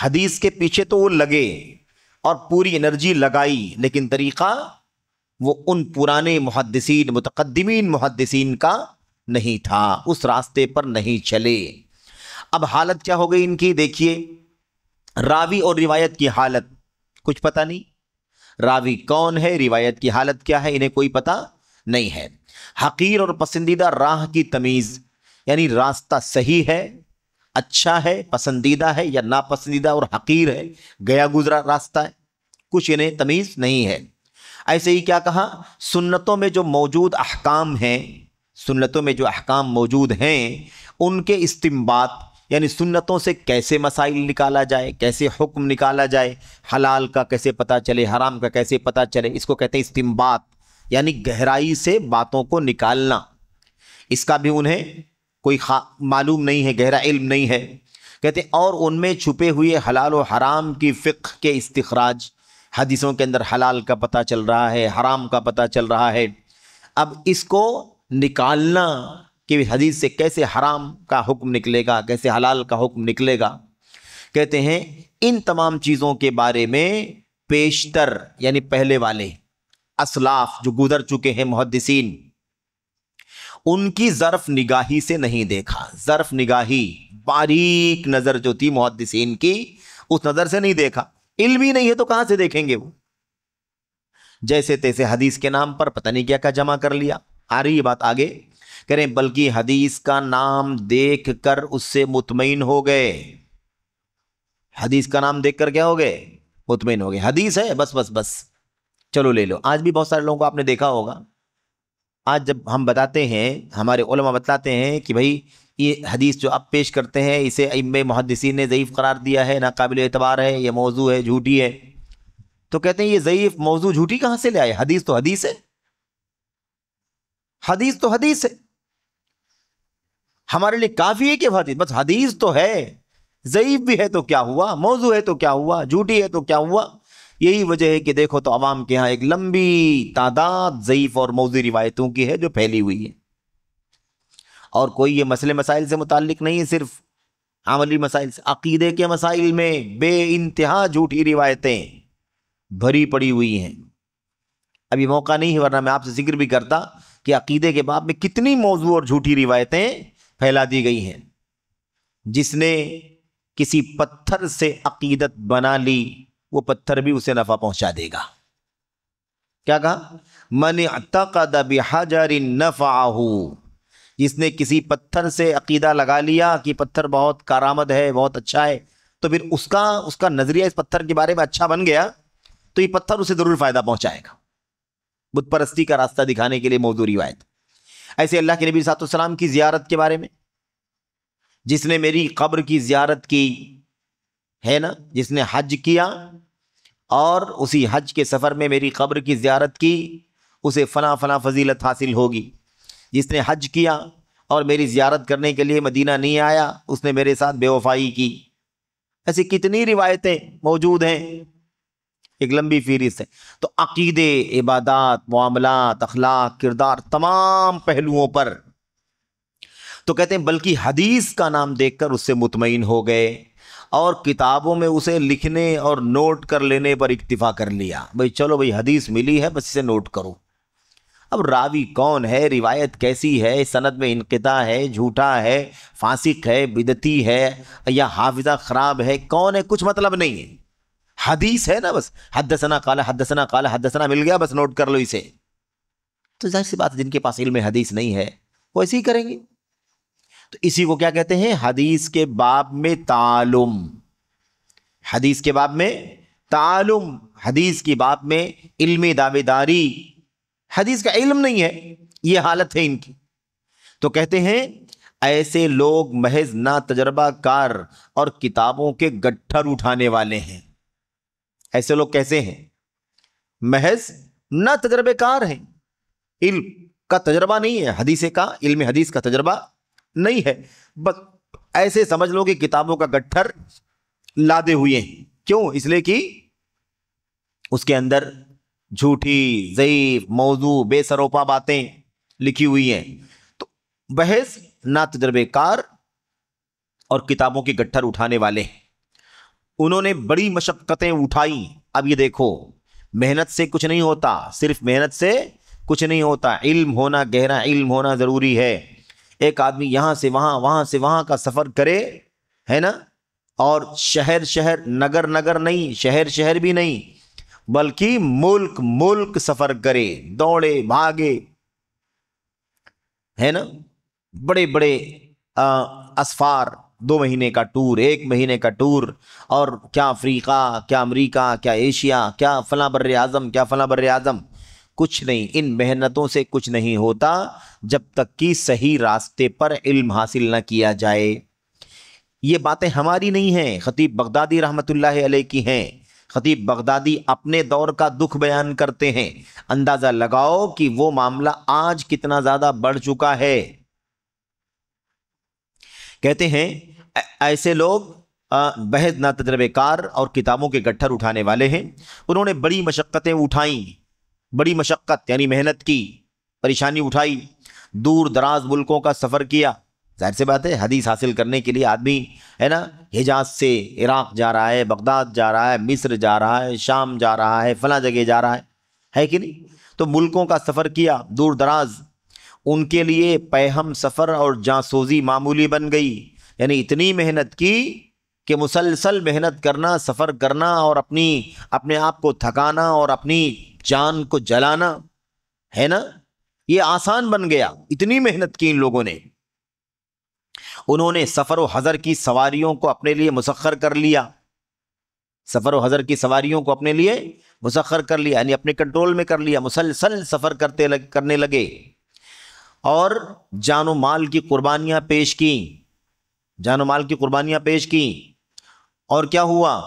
حدیث کے پیچھے تو وہ لگے اور پوری انرجی لگائی، لیکن طریقہ وہ ان پرانے محدثین متقدمین محدثین کا نہیں تھا، اس راستے پر نہیں چلے۔ اب حالت کیا ہو گئی ان کی دیکھیے، راوی اور روایت کی حالت کچھ پتہ نہیں، راوی کون ہے، روایت کی حالت کیا ہے، انہیں کوئی پتہ نہیں ہے۔ حقیر اور پسندیدہ راہ کی تمیز یعنی راستہ صحیح ہے، اچھا ہے، پسندیدہ ہے یا ناپسندیدہ اور حقیر ہے، گیا گزرا راستہ ہے، کچھ انہیں تمیز نہیں ہے۔ ایسے ہی کیا کہا، سنتوں میں جو موجود احکام ہیں، سنتوں میں جو احکام موجود ہیں ان کے استنباط یعنی سنتوں سے کیسے مسائل نکالا جائے، کیسے حکم نکالا جائے، حلال کا کیسے پتہ چلے، حرام کا کیسے پتہ چلے، اس کو کہتے ہیں استنباط، یعنی گہرائی سے باتوں کو نکالنا۔ اس کا بھی انہیں کوئی معلوم نہیں ہے، گہرا علم نہیں ہے۔ کہتے ہیں اور ان میں چھپے ہوئے حلال و حرام کی فقہ کے استخراج، حدیثوں کے اندر حلال کا پتہ چل رہا ہے، حرام کا پتہ چل رہا ہے، اب اس کو نکالنا کہ حدیث سے کیسے حرام کا حکم نکلے گا، کیسے حلال کا حکم نکلے گا۔ کہتے ہیں ان تمام چیزوں کے بارے میں پیشتر یعنی پہلے والے اسلاف جو گزر چکے ہیں محدثین، ان کی ظرف نگاہی سے نہیں دیکھا۔ ظرف نگاہی، باریک نظر جو تھی محدثین کی، اس نظر سے نہیں دیکھا۔ علم ہی نہیں ہے تو کہاں سے دیکھیں گے وہ؟ جیسے تیسے حدیث کے نام پر پتہ نہیں کیا کیا جمع کر لیا۔ آ رہی یہ بات آگے، کہہ رہے ہیں بلکہ حدیث کا نام دیکھ کر اس سے مطمئن ہو گئے۔ حدیث کا نام دیکھ کر کیا ہو گئے؟ مطمئن ہو گئے، حدیث ہے بس چلو لے لو۔ آج بھی بہت سارے لوگوں کو آپ نے دیکھا ہوگا، آج جب ہم بتاتے ہیں، ہمارے علماء بتلاتے ہیں کہ بھائی یہ حدیث جو آپ پیش کرتے ہیں اسے ائمہ محدثین نے ضعیف قرار دیا ہے، ناقابل اعتبار ہے، یہ موضوع ہے، جھوٹی ہے، تو کہتے ہیں یہ ضعیف موضوع جھوٹی کہاں سے لے آئے؟ حدیث تو حدیث ہے، حدیث تو حدیث ہے، ہمارے لیے کافی ہے کہ بس حدیث تو ہے، ضعیف بھی ہے تو کیا ہوا، موضوع ہے تو کیا ہوا، جھوٹی ہے تو کیا ہوا۔ یہی وجہ ہے کہ دیکھو تو عوام کے ہاں ایک لمبی تعداد ضعیف اور موضوع روایتوں کی ہے جو پھیلی ہوئی ہے، اور کوئی یہ مسئلے مسائل سے متعلق نہیں ہے، صرف عملی مسائل سے، عقیدے کے مسائل میں بے انتہا جھوٹی روایتیں بھری پڑی ہوئی ہیں۔ ابھی موقع نہیں ہے ورنہ میں آپ سے ذکر بھی کرتا کہ عقیدے کے باب میں کتنی موضوع اور جھوٹی روایتیں پھیلا دی گئی ہیں۔ جس نے کسی پتھر سے عقیدت بنا لی وہ پتھر بھی اسے نفع پہنچا دے گا۔ کیا کہا؟ من اعتقد بحجر نفعہ، جس نے کسی پتھر سے عقیدہ لگا لیا کہ پتھر بہت کارآمد ہے، بہت اچھا ہے، تو پھر اس کا نظریہ اس پتھر کے بارے میں اچھا بن گیا تو یہ پتھر اسے ضرور فائدہ پہنچائے گا۔ بت پرستی کا راستہ دکھانے کے لیے موضوع روایت۔ ایسے اللہ کے نبی صلی اللہ علیہ وسلم کی زیارت کے بارے میں، جس نے میری قبر کی زیارت کی ہے نا، جس نے حج کیا اور اسی حج کے سفر میں میری قبر کی زیارت کی، اسے فلاں فلاں فضیلت حاصل ہوگی۔ جس نے حج کیا اور میری زیارت کرنے کے لیے مدینہ نہیں آیا، اس نے میرے ساتھ بے وفائی کی۔ ایسی کتنی روایتیں موجود ہیں، ایک لمبی فہرست ہے۔ تو عقیدے، عبادات، معاملات، اخلاق، کردار، تمام پہلوؤں پر تو کہتے ہیں بلکہ حدیث کا نام دیکھ کر اس سے مطمئن ہو گئے اور کتابوں میں اسے لکھنے اور نوٹ کر لینے پر اکتفا کر لیا۔ بھئی چلو بھئی حدیث ملی ہے، بس اسے نوٹ کرو۔ اب راوی کون ہے، روایت کیسی ہے، سند میں انقطاع ہے، جھوٹا ہے، فاسق ہے، بدعتی ہے یا حافظہ خراب ہے، کون ہے، کچھ مطلب نہیں ہے، حدیث ہے نا، بس حدثنا قال حدثنا قال حدثنا مل گیا، بس نوٹ کر لو اسے۔ تو ظاہر سی بات، جن کے پاس علم حدیث نہیں ہے وہ ایسے ہی کریں گے۔ تو اسی کو کیا کہتے ہیں؟ حدیث کے باب میں تعلم، حدیث کے باب میں تعلم، حدیث کی باب میں علمی دعوے داری، حدیث کا علم نہیں ہے، یہ حالت ہے ان کی۔ تو کہتے ہیں ایسے لوگ محض نا تجربہ کار اور کتابوں کے گٹھر اٹھانے والے ہیں۔ ایسے لوگ کیسے ہیں؟ محض نہ تجربے کار ہیں، علم کا تجربہ نہیں ہے، علم حدیث کا تجربہ نہیں ہے، بس ایسے سمجھ لو کہ کتابوں کا گٹھر لادے ہوئے ہیں۔ کیوں؟ اس لیے کہ اس کے اندر جھوٹی، ضعیف، موضوع، بے سروپا باتیں لکھی ہوئی ہیں۔ تو بحث نہ تجربے کار اور کتابوں کے گٹھر اٹھانے والے ہیں، انہوں نے بڑی مشقتیں اٹھائیں۔ اب یہ دیکھو، محنت سے کچھ نہیں ہوتا، صرف محنت سے کچھ نہیں ہوتا، علم ہونا، گہرا علم ہونا ضروری ہے۔ ایک آدمی یہاں سے وہاں، وہاں سے وہاں کا سفر کرے، ہے نا، اور شہر نگر نہیں، شہر بھی نہیں، بلکہ ملک سفر کرے، دوڑے بھاگے، ہے نا، بڑے بڑے اسفار، 2 مہینے کا ٹور، 1 مہینے کا ٹور، اور کیا افریقہ، کیا امریکہ، کیا ایشیا، کیا فلاں بر اعظم، کیا فلاں بر اعظم، کچھ نہیں۔ ان محنتوں سے کچھ نہیں ہوتا جب تک کہ صحیح راستے پر علم حاصل نہ کیا جائے۔ یہ باتیں ہماری نہیں ہیں، خطیب بغدادی رحمت اللہ علیہ کی ہیں۔ خطیب بغدادی اپنے دور کا دکھ بیان کرتے ہیں، اندازہ لگاؤ کہ وہ معاملہ آج کتنا زیادہ بڑھ چکا ہے۔ کہتے ہیں ایسے لوگ بحث نہ تجربے کار اور کتابوں کے گٹھر اٹھانے والے ہیں، انہوں نے بڑی مشقتیں اٹھائیں، بڑی مشقت یعنی محنت کی، پریشانی اٹھائی، دور دراز ملکوں کا سفر کیا۔ ظاہر سی بات ہے، حدیث حاصل کرنے کے لیے آدمی، ہے نا، حجاز سے عراق جا رہا ہے، بغداد جا رہا ہے، مصر جا رہا ہے، شام جا رہا ہے، فلاں جگہ جا رہا ہے کہ نہیں؟ تو ملکوں کا سفر کیا، دور دراز، ان کے لیے پیہم سفر اور جاسوزی معمولی بن گئی۔ یعنی اتنی محنت کی کہ مسلسل محنت کرنا، سفر کرنا، اور اپنے آپ کو تھکانا اور اپنی جان کو جلانا، ہے نا، یہ آسان بن گیا۔ اتنی محنت کی ان لوگوں نے، انہوں نے سفر و حضر کی سواریوں کو اپنے لیے مسخر کر لیا، سفر و حضر کی سواریوں کو اپنے لیے مسخر کر لیا، یعنی اپنے کنٹرول میں کر لیا، مسلسل سفر کرنے لگے، اور جان و مال کی قربانیاں پیش کی، جان و مال کی قربانیاں پیش کی۔ اور کیا ہوا؟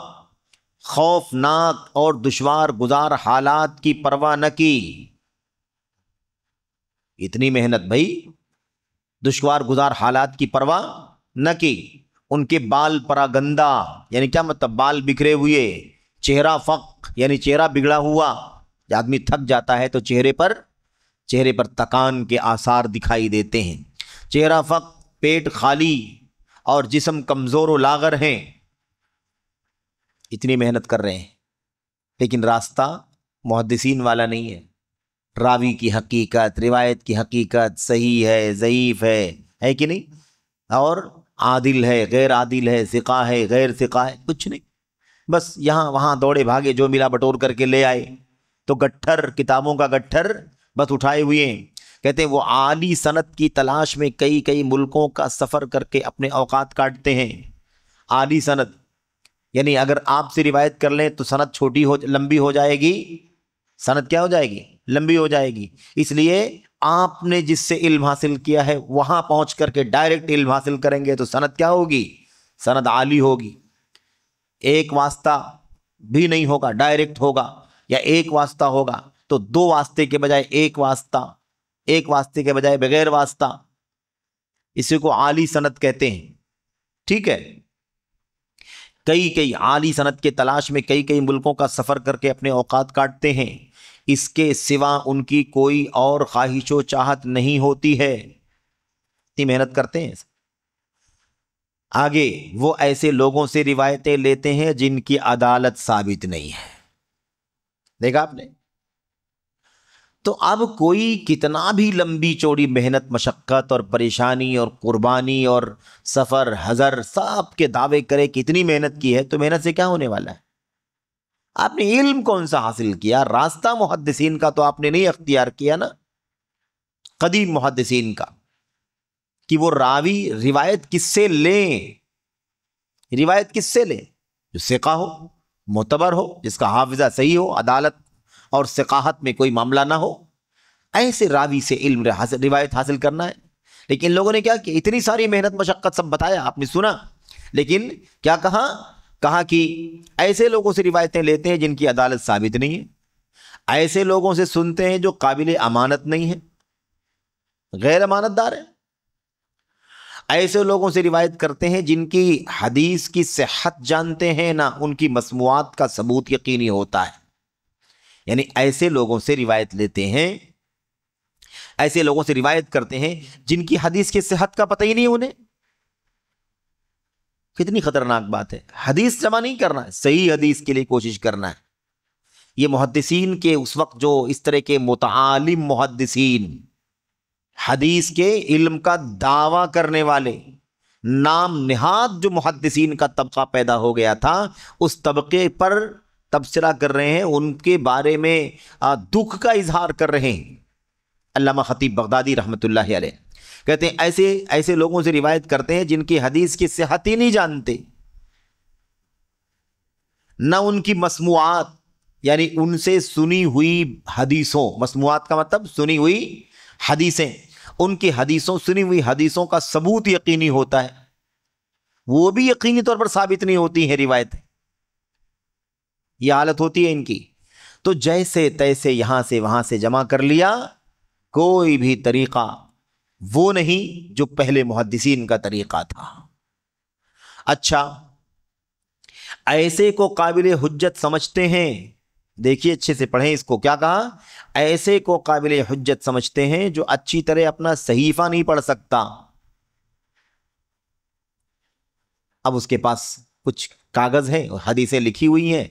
خوفناک اور دشوار گزار حالات کی پرواہ نہ کی۔ اتنی محنت بھائی، دشوار گزار حالات کی پرواہ نہ کی۔ ان کے بال پراگندہ، یعنی کیا مطلب؟ بال بکھرے ہوئے، چہرہ فق یعنی چہرہ بگڑا ہوا۔ جب آدمی تھک جاتا ہے تو چہرے پر تکان کے آثار دکھائی دیتے ہیں۔ چہرہ فق، پیٹ خالی اور جسم کمزور و لاغر ہیں، اتنی محنت کر رہے ہیں، لیکن راستہ محدثین والا نہیں ہے۔ راوی کی حقیقت، روایت کی حقیقت، صحیح ہے، ضعیف ہے کہ نہیں، اور عادل ہے، غیر عادل ہے، ثقہ ہے، غیر ثقہ ہے، کچھ نہیں، بس یہاں وہاں دوڑے بھاگے، جو ملا بٹور کر کے لے آئے۔ تو گٹھر، کتابوں کا گٹھر بس اٹھائے ہوئے ہیں۔ کہتے ہیں وہ عالی سند کی تلاش میں کئی ملکوں کا سفر کر کے اپنے اوقات کاٹتے ہیں۔ عالی سند یعنی اگر آپ سے روایت کر لیں تو سند لمبی ہو جائے گی، سند کیا ہو جائے گی؟ لمبی ہو جائے گی۔ اس لیے آپ نے جس سے علم حاصل کیا ہے وہاں پہنچ کر کے ڈائریکٹ علم حاصل کریں گے تو سند کیا ہوگی؟ سند عالی ہوگی۔ ایک واسطہ بھی نہیں ہوگا، ڈائریکٹ ہوگا، یا ایک واسطہ ہوگا تو 2 واسطے کے بجائے ایک واسطہ، ایک واسطے کے بجائے بغیر واسطہ، اسی کو عالی سند کہتے ہیں۔ ٹھیک ہے، کئی عالی سند کے تلاش میں کئی ملکوں کا سفر کر کے اپنے اوقات کاٹتے ہیں، اس کے سوا ان کی کوئی اور خواہش و چاہت نہیں ہوتی ہے، اتنی محنت کرتے ہیں۔ آگے وہ ایسے لوگوں سے روایتیں لیتے ہیں جن کی عدالت ثابت نہیں ہے۔ دیکھا آپ نے؟ تو اب کوئی کتنا بھی لمبی چوڑی محنت، مشقت اور پریشانی اور قربانی اور سفر حضر سب کے دعوے کرے کہ اتنی محنت کی ہے، تو محنت سے کیا ہونے والا ہے؟ آپ نے علم کون سا حاصل کیا؟ راستہ محدثین کا تو آپ نے نہیں اختیار کیا نا، قدیم محدثین کا، کہ وہ راوی روایت کس سے لیں، روایت کس سے لیں؟ جو ثقہ ہو، معتبر ہو، جس کا حافظہ صحیح ہو، عدالت اور ثقاہت میں کوئی معاملہ نہ ہو، ایسے راوی سے علم روایت حاصل کرنا ہے۔ لیکن لوگوں نے کیا کہ اتنی ساری محنت مشقت سب بتایا، آپ نے سنا، لیکن کیا کہا کہ ایسے لوگوں سے روایتیں لیتے ہیں جن کی عدالت ثابت نہیں ہے۔ ایسے لوگوں سے سنتے ہیں جو قابل امانت نہیں ہیں، غیر امانت دار ہیں۔ ایسے لوگوں سے روایت کرتے ہیں جن کی حدیث کی صحت جانتے ہیں نہ ان کی مسموعات کا ثبوت یقینی ہوتا ہے، یعنی ایسے لوگوں سے روایت لیتے ہیں، ایسے لوگوں سے روایت کرتے ہیں جن کی حدیث کی صحت کا پتہ ہی نہیں انہیں۔ کتنی خطرناک بات ہے۔ حدیث جمع نہیں کرنا ہے، صحیح حدیث کے لیے کوشش کرنا ہے۔ یہ محدثین کے اس وقت جو اس طرح کے متعالم محدثین، حدیث کے علم کا دعویٰ کرنے والے، نام نہاد جو محدثین کا طبقہ پیدا ہو گیا تھا، اس طبقے پر تبصرہ کر رہے ہیں، ان کے بارے میں دکھ کا اظہار کر رہے ہیں۔ علامہ خطیب بغدادی رحمۃ اللہ علیہ کہتے ہیں ایسے لوگوں سے روایت کرتے ہیں جن کی حدیث کی صحت ہی نہیں جانتے، نہ ان کی مسموعات یعنی ان سے سنی ہوئی حدیثوں، مسموعات کا مطلب سنی ہوئی حدیثیں، ان کی حدیثوں، سنی ہوئی حدیثوں کا ثبوت یقینی ہوتا ہے، وہ بھی یقینی طور پر ثابت نہیں ہوتی ہیں روایتیں، یہ حالت ہوتی ہے ان کی۔ تو جیسے تیسے یہاں سے وہاں سے جمع کر لیا، کوئی بھی طریقہ وہ نہیں جو پہلے محدثین کا طریقہ تھا۔ اچھا، ایسے کو قابل حجت سمجھتے ہیں، دیکھیے اچھے سے پڑھیں اس کو، کیا کہا؟ ایسے کو قابل حجت سمجھتے ہیں جو اچھی طرح اپنا صحیفہ نہیں پڑھ سکتا۔ اب اس کے پاس کچھ کاغذ ہیں، حدیثیں لکھی ہوئی ہیں،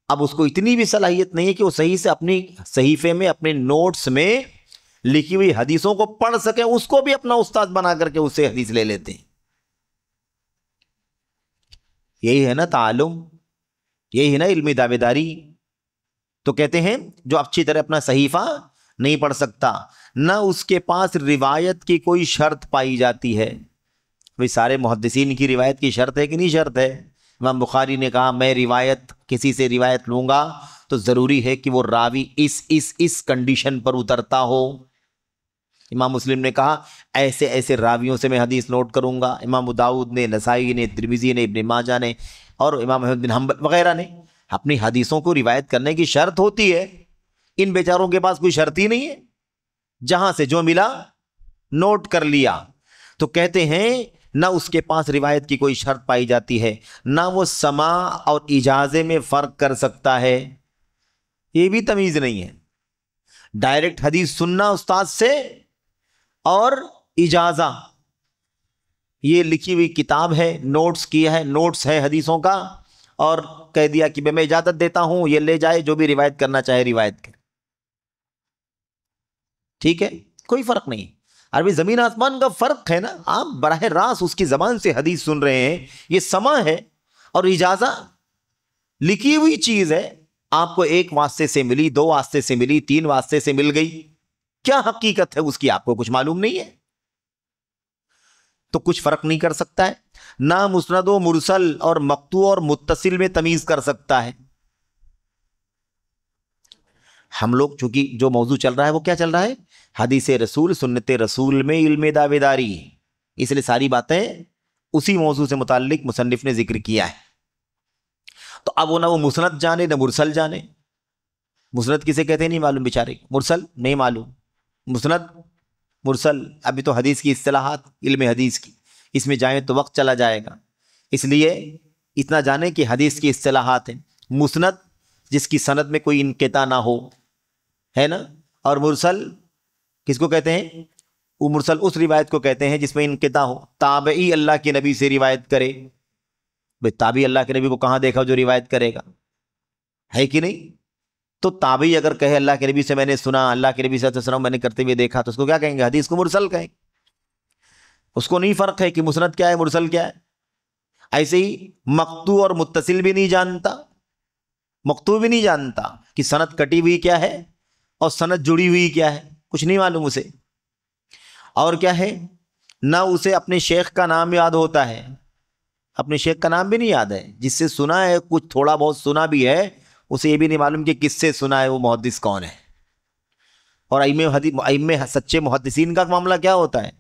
اب اس کو اتنی بھی صلاحیت نہیں ہے کہ وہ صحیح سے اپنی صحیفے میں، اپنے نوٹس میں لکھی ہوئی حدیثوں کو پڑھ سکیں، اس کو بھی اپنا استاد بنا کر کے اس سے حدیث لے لیتے ہیں۔ یہی ہے نا تعلم، یہی ہے نا علمی دعوے داری۔ تو کہتے ہیں جو اچھی طرح اپنا صحیفہ نہیں پڑھ سکتا، نہ اس کے پاس روایت کی کوئی شرط پائی جاتی ہے۔ بھئی سارے محدثین کی روایت کی شرط ہے کہ نہیں شرط ہے؟ امام بخاری نے کہا میں روایت کسی سے روایت لوں گا تو ضروری ہے کہ وہ راوی اس کنڈیشن پر اترتا ہو۔ امام مسلم نے کہا ایسے ایسے راویوں سے میں حدیث نوٹ کروں گا۔ امام داؤد نے، نسائی نے، ترمذی نے، ابن ماجہ نے اور امام احمد بن حنبل وغیرہ نے اپنی حدیثوں کو روایت کرنے کی شرط ہوتی ہے۔ ان بیچاروں کے پاس کوئی شرط ہی نہیں ہے، جہاں سے جو ملا نوٹ کر لیا۔ تو کہتے ہیں نہ اس کے پاس روایت کی کوئی شرط پائی جاتی ہے، نہ وہ سماع اور اجازے میں فرق کر سکتا ہے، یہ بھی تمیز نہیں ہے۔ ڈائریکٹ حدیث سننا استاد سے اور اجازہ، یہ لکھی ہوئی کتاب ہے، نوٹس کیا ہے، نوٹس ہے حدیثوں کا، اور کہہ دیا کہ میں اجازت دیتا ہوں یہ لے جائے، جو بھی روایت کرنا چاہے روایت کرے، ٹھیک ہے، کوئی فرق نہیں۔ عربی زمین آسمان کا فرق ہے نا، آپ براہ راست اس کی زبان سے حدیث سن رہے ہیں، یہ سماع ہے، اور اجازہ لکھی ہوئی چیز ہے، آپ کو ایک واسطے سے ملی، دو واسطے سے ملی، تین واسطے سے مل گئی، کیا حقیقت ہے اس کی آپ کو کچھ معلوم نہیں ہے، تو کچھ فرق نہیں کر سکتا ہے، نہ مسند و مرسل اور مقطوع اور متصل میں تمیز کر سکتا ہے۔ ہم لوگ چونکہ جو موضوع چل رہا ہے وہ کیا چل رہا ہے؟ حدیث رسول، سنت رسول میں علم دعوے داری، اس لیے ساری باتیں اسی موضوع سے متعلق مصنف نے ذکر کیا ہے۔ تو اب وہ نہ وہ مسند جانے نہ مرسل جانے، مسند کسے کہتے ہیں نہیں معلوم بیچارے، مرسل نہیں معلوم، مسند مرسل ابھی تو حدیث کی اصطلاحات، علم حدیث کی، اس میں جائیں تو وقت چلا جائے گا، اس لیے اتنا جانے کہ حدیث کی اصطلاحات ہیں۔ مسند جس کی سند میں کوئی انقطاع نہ ہو، ہے نا، اور مرسل کس کو کہتے ہیں؟ وہ مرسل اس روایت کو کہتے ہیں جس میں انقطاع ہو، تابعی اللہ کے نبی سے روایت کرے، بھئی تابعی اللہ کے نبی کو کہاں دیکھا جو روایت کرے گا، ہے کہ نہیں؟ تو تابعی اگر کہے اللہ کے نبی سے میں نے سنا، اللہ کے نبی صلی اللہ علیہ وسلم میں نے کرتے ہوئے دیکھا، تو اس کو کیا کہیں گے؟ حدیث کو مرسل کہیں گے۔ اس کو نہیں فرق ہے کہ مسند کیا ہے مرسل کیا ہے۔ ایسے ہی مقطوع اور متصل بھی نہیں جانتا، مقطوع بھی نہیں جانتا کہ سند کٹی ہوئی کیا ہے اور سند جڑی ہوئی کیا ہے، کچھ نہیں معلوم اسے۔ اور کیا ہے، نہ اسے اپنے شیخ کا نام یاد ہوتا ہے، اپنے شیخ کا نام بھی نہیں یاد ہے، جس سے سنا ہے، کچھ تھوڑا بہت سنا بھی ہے، اسے یہ بھی نہیں معلوم کہ کس سے سنا ہے، وہ محدث کون ہے۔ اور ائمہ سچے محدثین کا معاملہ کیا ہوتا ہے؟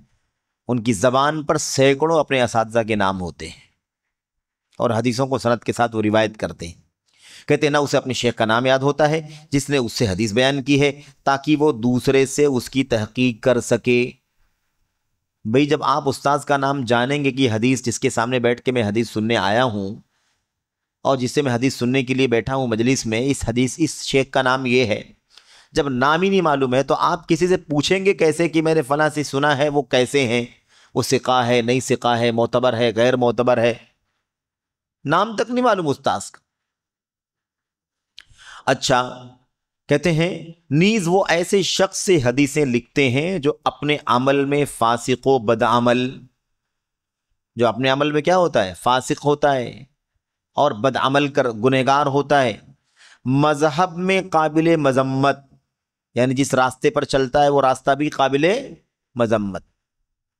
ان کی زبان پر سینکڑوں اپنے اساتذہ کے نام ہوتے ہیں، اور حدیثوں کو سند کے ساتھ وہ روایت کرتے ہیں۔ کہتے ہیں نہ اسے اپنے شیخ کا نام یاد ہوتا ہے جس نے اس سے حدیث بیان کی ہے تاکہ وہ دوسرے سے اس کی تحقیق کر سکے۔ بھئی جب آپ استاذ کا نام جانیں گے کہ حدیث جس کے سامنے بیٹھ کے میں حدیث سننے آیا ہوں اور جس سے میں حدیث سننے کے لیے بیٹھا ہوں مجلس میں، اس شیخ کا نام یہ ہے، جب نام ہی نہیں معلوم ہے تو آپ کسی سے پوچھیں گے کیسے کہ میں نے فلاں سے سنا ہے وہ کیسے ہیں، وہ ثقہ ہے نہیں ثقہ ہے، معتبر ہے غیر معتبر ہے؟ نام تک نہیں معلوم استاذ کا۔ اچھا کہتے ہیں نیز وہ ایسے شخص سے حدیثیں لکھتے ہیں جو اپنے عمل میں فاسق و بدعمل، جو اپنے عمل میں کیا ہوتا ہے؟ فاسق ہوتا ہے اور بدعمل کر گنہگار ہوتا ہے، مذہب میں قابل مذمت، یعنی جس راستے پر چلتا ہے وہ راستہ بھی قابل مذمت،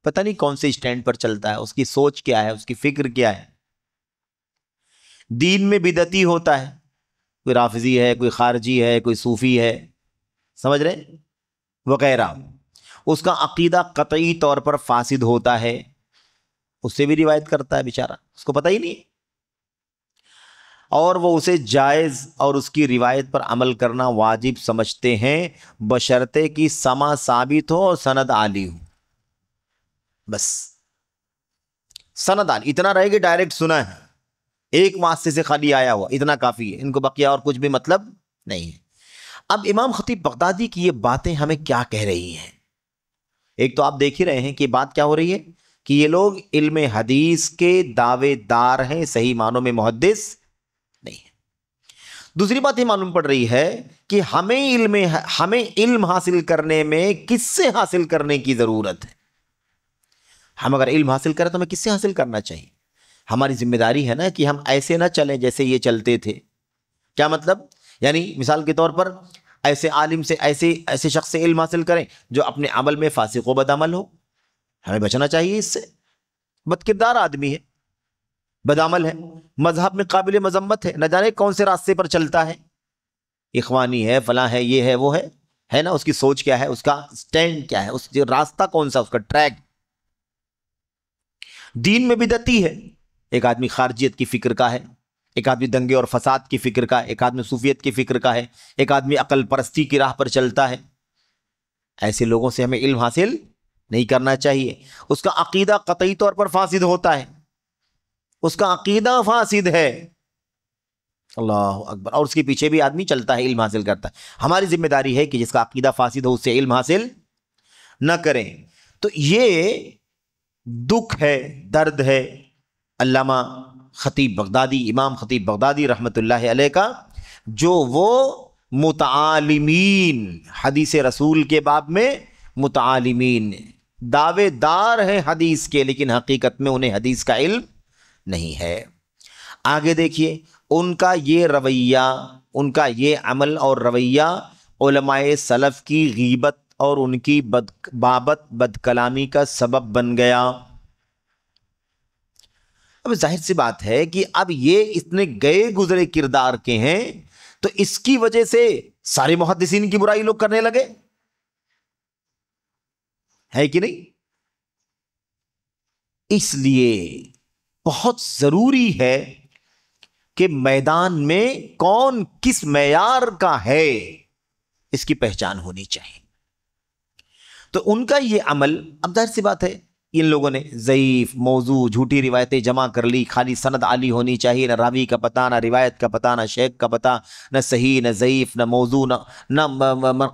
پتہ نہیں کون سے اسٹینڈ پر چلتا ہے، اس کی سوچ کیا ہے، اس کی فکر کیا ہے، دین میں بدعتی ہوتا ہے، کوئی رافضی ہے، کوئی خارجی ہے، کوئی صوفی ہے، سمجھ رہے وغیرہ، اس کا عقیدہ قطعی طور پر فاسد ہوتا ہے، اس سے بھی روایت کرتا ہے بیچارہ، اس کو پتہ ہی نہیں، اور وہ اسے جائز اور اس کی روایت پر عمل کرنا واجب سمجھتے ہیں بشرطے کی سما ثابت ہو اور سند عالی ہو۔ بس سند عالی اتنا رہے گی، ڈائریکٹ سنا ہے، ایک واسطے سے خالی آیا ہوا، اتنا کافی ہے، ان کو بقیہ اور کچھ بھی مطلب نہیں ہے۔ اب امام خطیب بغدادی کی یہ باتیں ہمیں کیا کہہ رہی ہیں؟ ایک تو آپ دیکھ ہی رہے ہیں کہ بات کیا ہو رہی ہے کہ یہ لوگ علم حدیث کے دعوے دار ہیں، صحیح معنوں میں محدث نہیں ہے۔ دوسری بات یہ معلوم پڑ رہی ہے کہ ہمیں علم حاصل کرنے میں کس سے حاصل کرنے کی ضرورت ہے؟ ہم اگر علم حاصل کریں تو ہمیں کس سے حاصل کرنا چاہیے؟ ہماری ذمہ داری ہے نا کہ ہم ایسے نہ چلیں جیسے یہ چلتے تھے۔ کیا مطلب؟ یعنی مثال کے طور پر ایسے عالم سے ایسے شخص سے علم حاصل کریں جو اپنے عمل میں فاسق و بدعمل ہو، ہمیں بچنا چاہیے اس سے، بد کردار آدمی ہے، بدعمل ہے، مذہب میں قابل مذمت ہے، نہ جانے کون سے راستے پر چلتا ہے، اخوانی ہے، فلاں ہے، یہ ہے، وہ ہے نا، اس کی سوچ کیا ہے، اس کا سٹینڈ کیا ہے، اس راستہ کون سا، اس کا ٹریک۔ دین میں بدعتی ہے، ایک آدمی خارجیت کی فکر کا ہے، ایک آدمی دنگے اور فساد کی فکر کا ہے، ایک آدمی صوفیت کی فکر کا ہے، ایک آدمی عقل پرستی کی راہ پر چلتا ہے۔ ایسے لوگوں سے ہمیں علم حاصل نہیں کرنا چاہیے۔ اس کا عقیدہ قطعی طور پر فاسد ہوتا ہے، اس کا عقیدہ فاسد ہے، اللہ اکبر، اور اس کے پیچھے بھی آدمی چلتا ہے، علم حاصل کرتا ہے۔ ہماری ذمہ داری ہے کہ جس کا عقیدہ فاسد ہو اس سے علم حاصل نہ کریں۔ تو یہ دکھ ہے، درد ہے علامہ خطیب بغدادی، امام خطیب بغدادی رحمت اللہ علیہ کا، جو وہ متعالمین، حدیث رسول کے باب میں متعالمین، دعوے دار ہیں حدیث کے، لیکن حقیقت میں انہیں حدیث کا علم نہیں ہے۔ آگے دیکھیے ان کا یہ رویہ، ان کا یہ عمل اور رویہ علماء سلف کی غیبت اور ان کی بابت بد کلامی کا سبب بن گیا۔ اب ظاہر سی بات ہے کہ اب یہ اتنے گئے گزرے کردار کے ہیں تو اس کی وجہ سے سارے محدثین کی برائی لوگ کرنے لگے، ہے کہ نہیں؟ اس لیے بہت ضروری ہے کہ میدان میں کون کس معیار کا ہے اس کی پہچان ہونی چاہیے۔ تو ان کا یہ عمل، اب ظاہر سی بات ہے ان لوگوں نے ضعیف، موضوع، جھوٹی روایتیں جمع کر لی، خالی سند عالی ہونی چاہیے، نہ راوی کا پتہ، نہ روایت کا پتہ، نہ شیخ کا پتہ، نہ صحیح، نہ ضعیف، نہ موضوع، نہ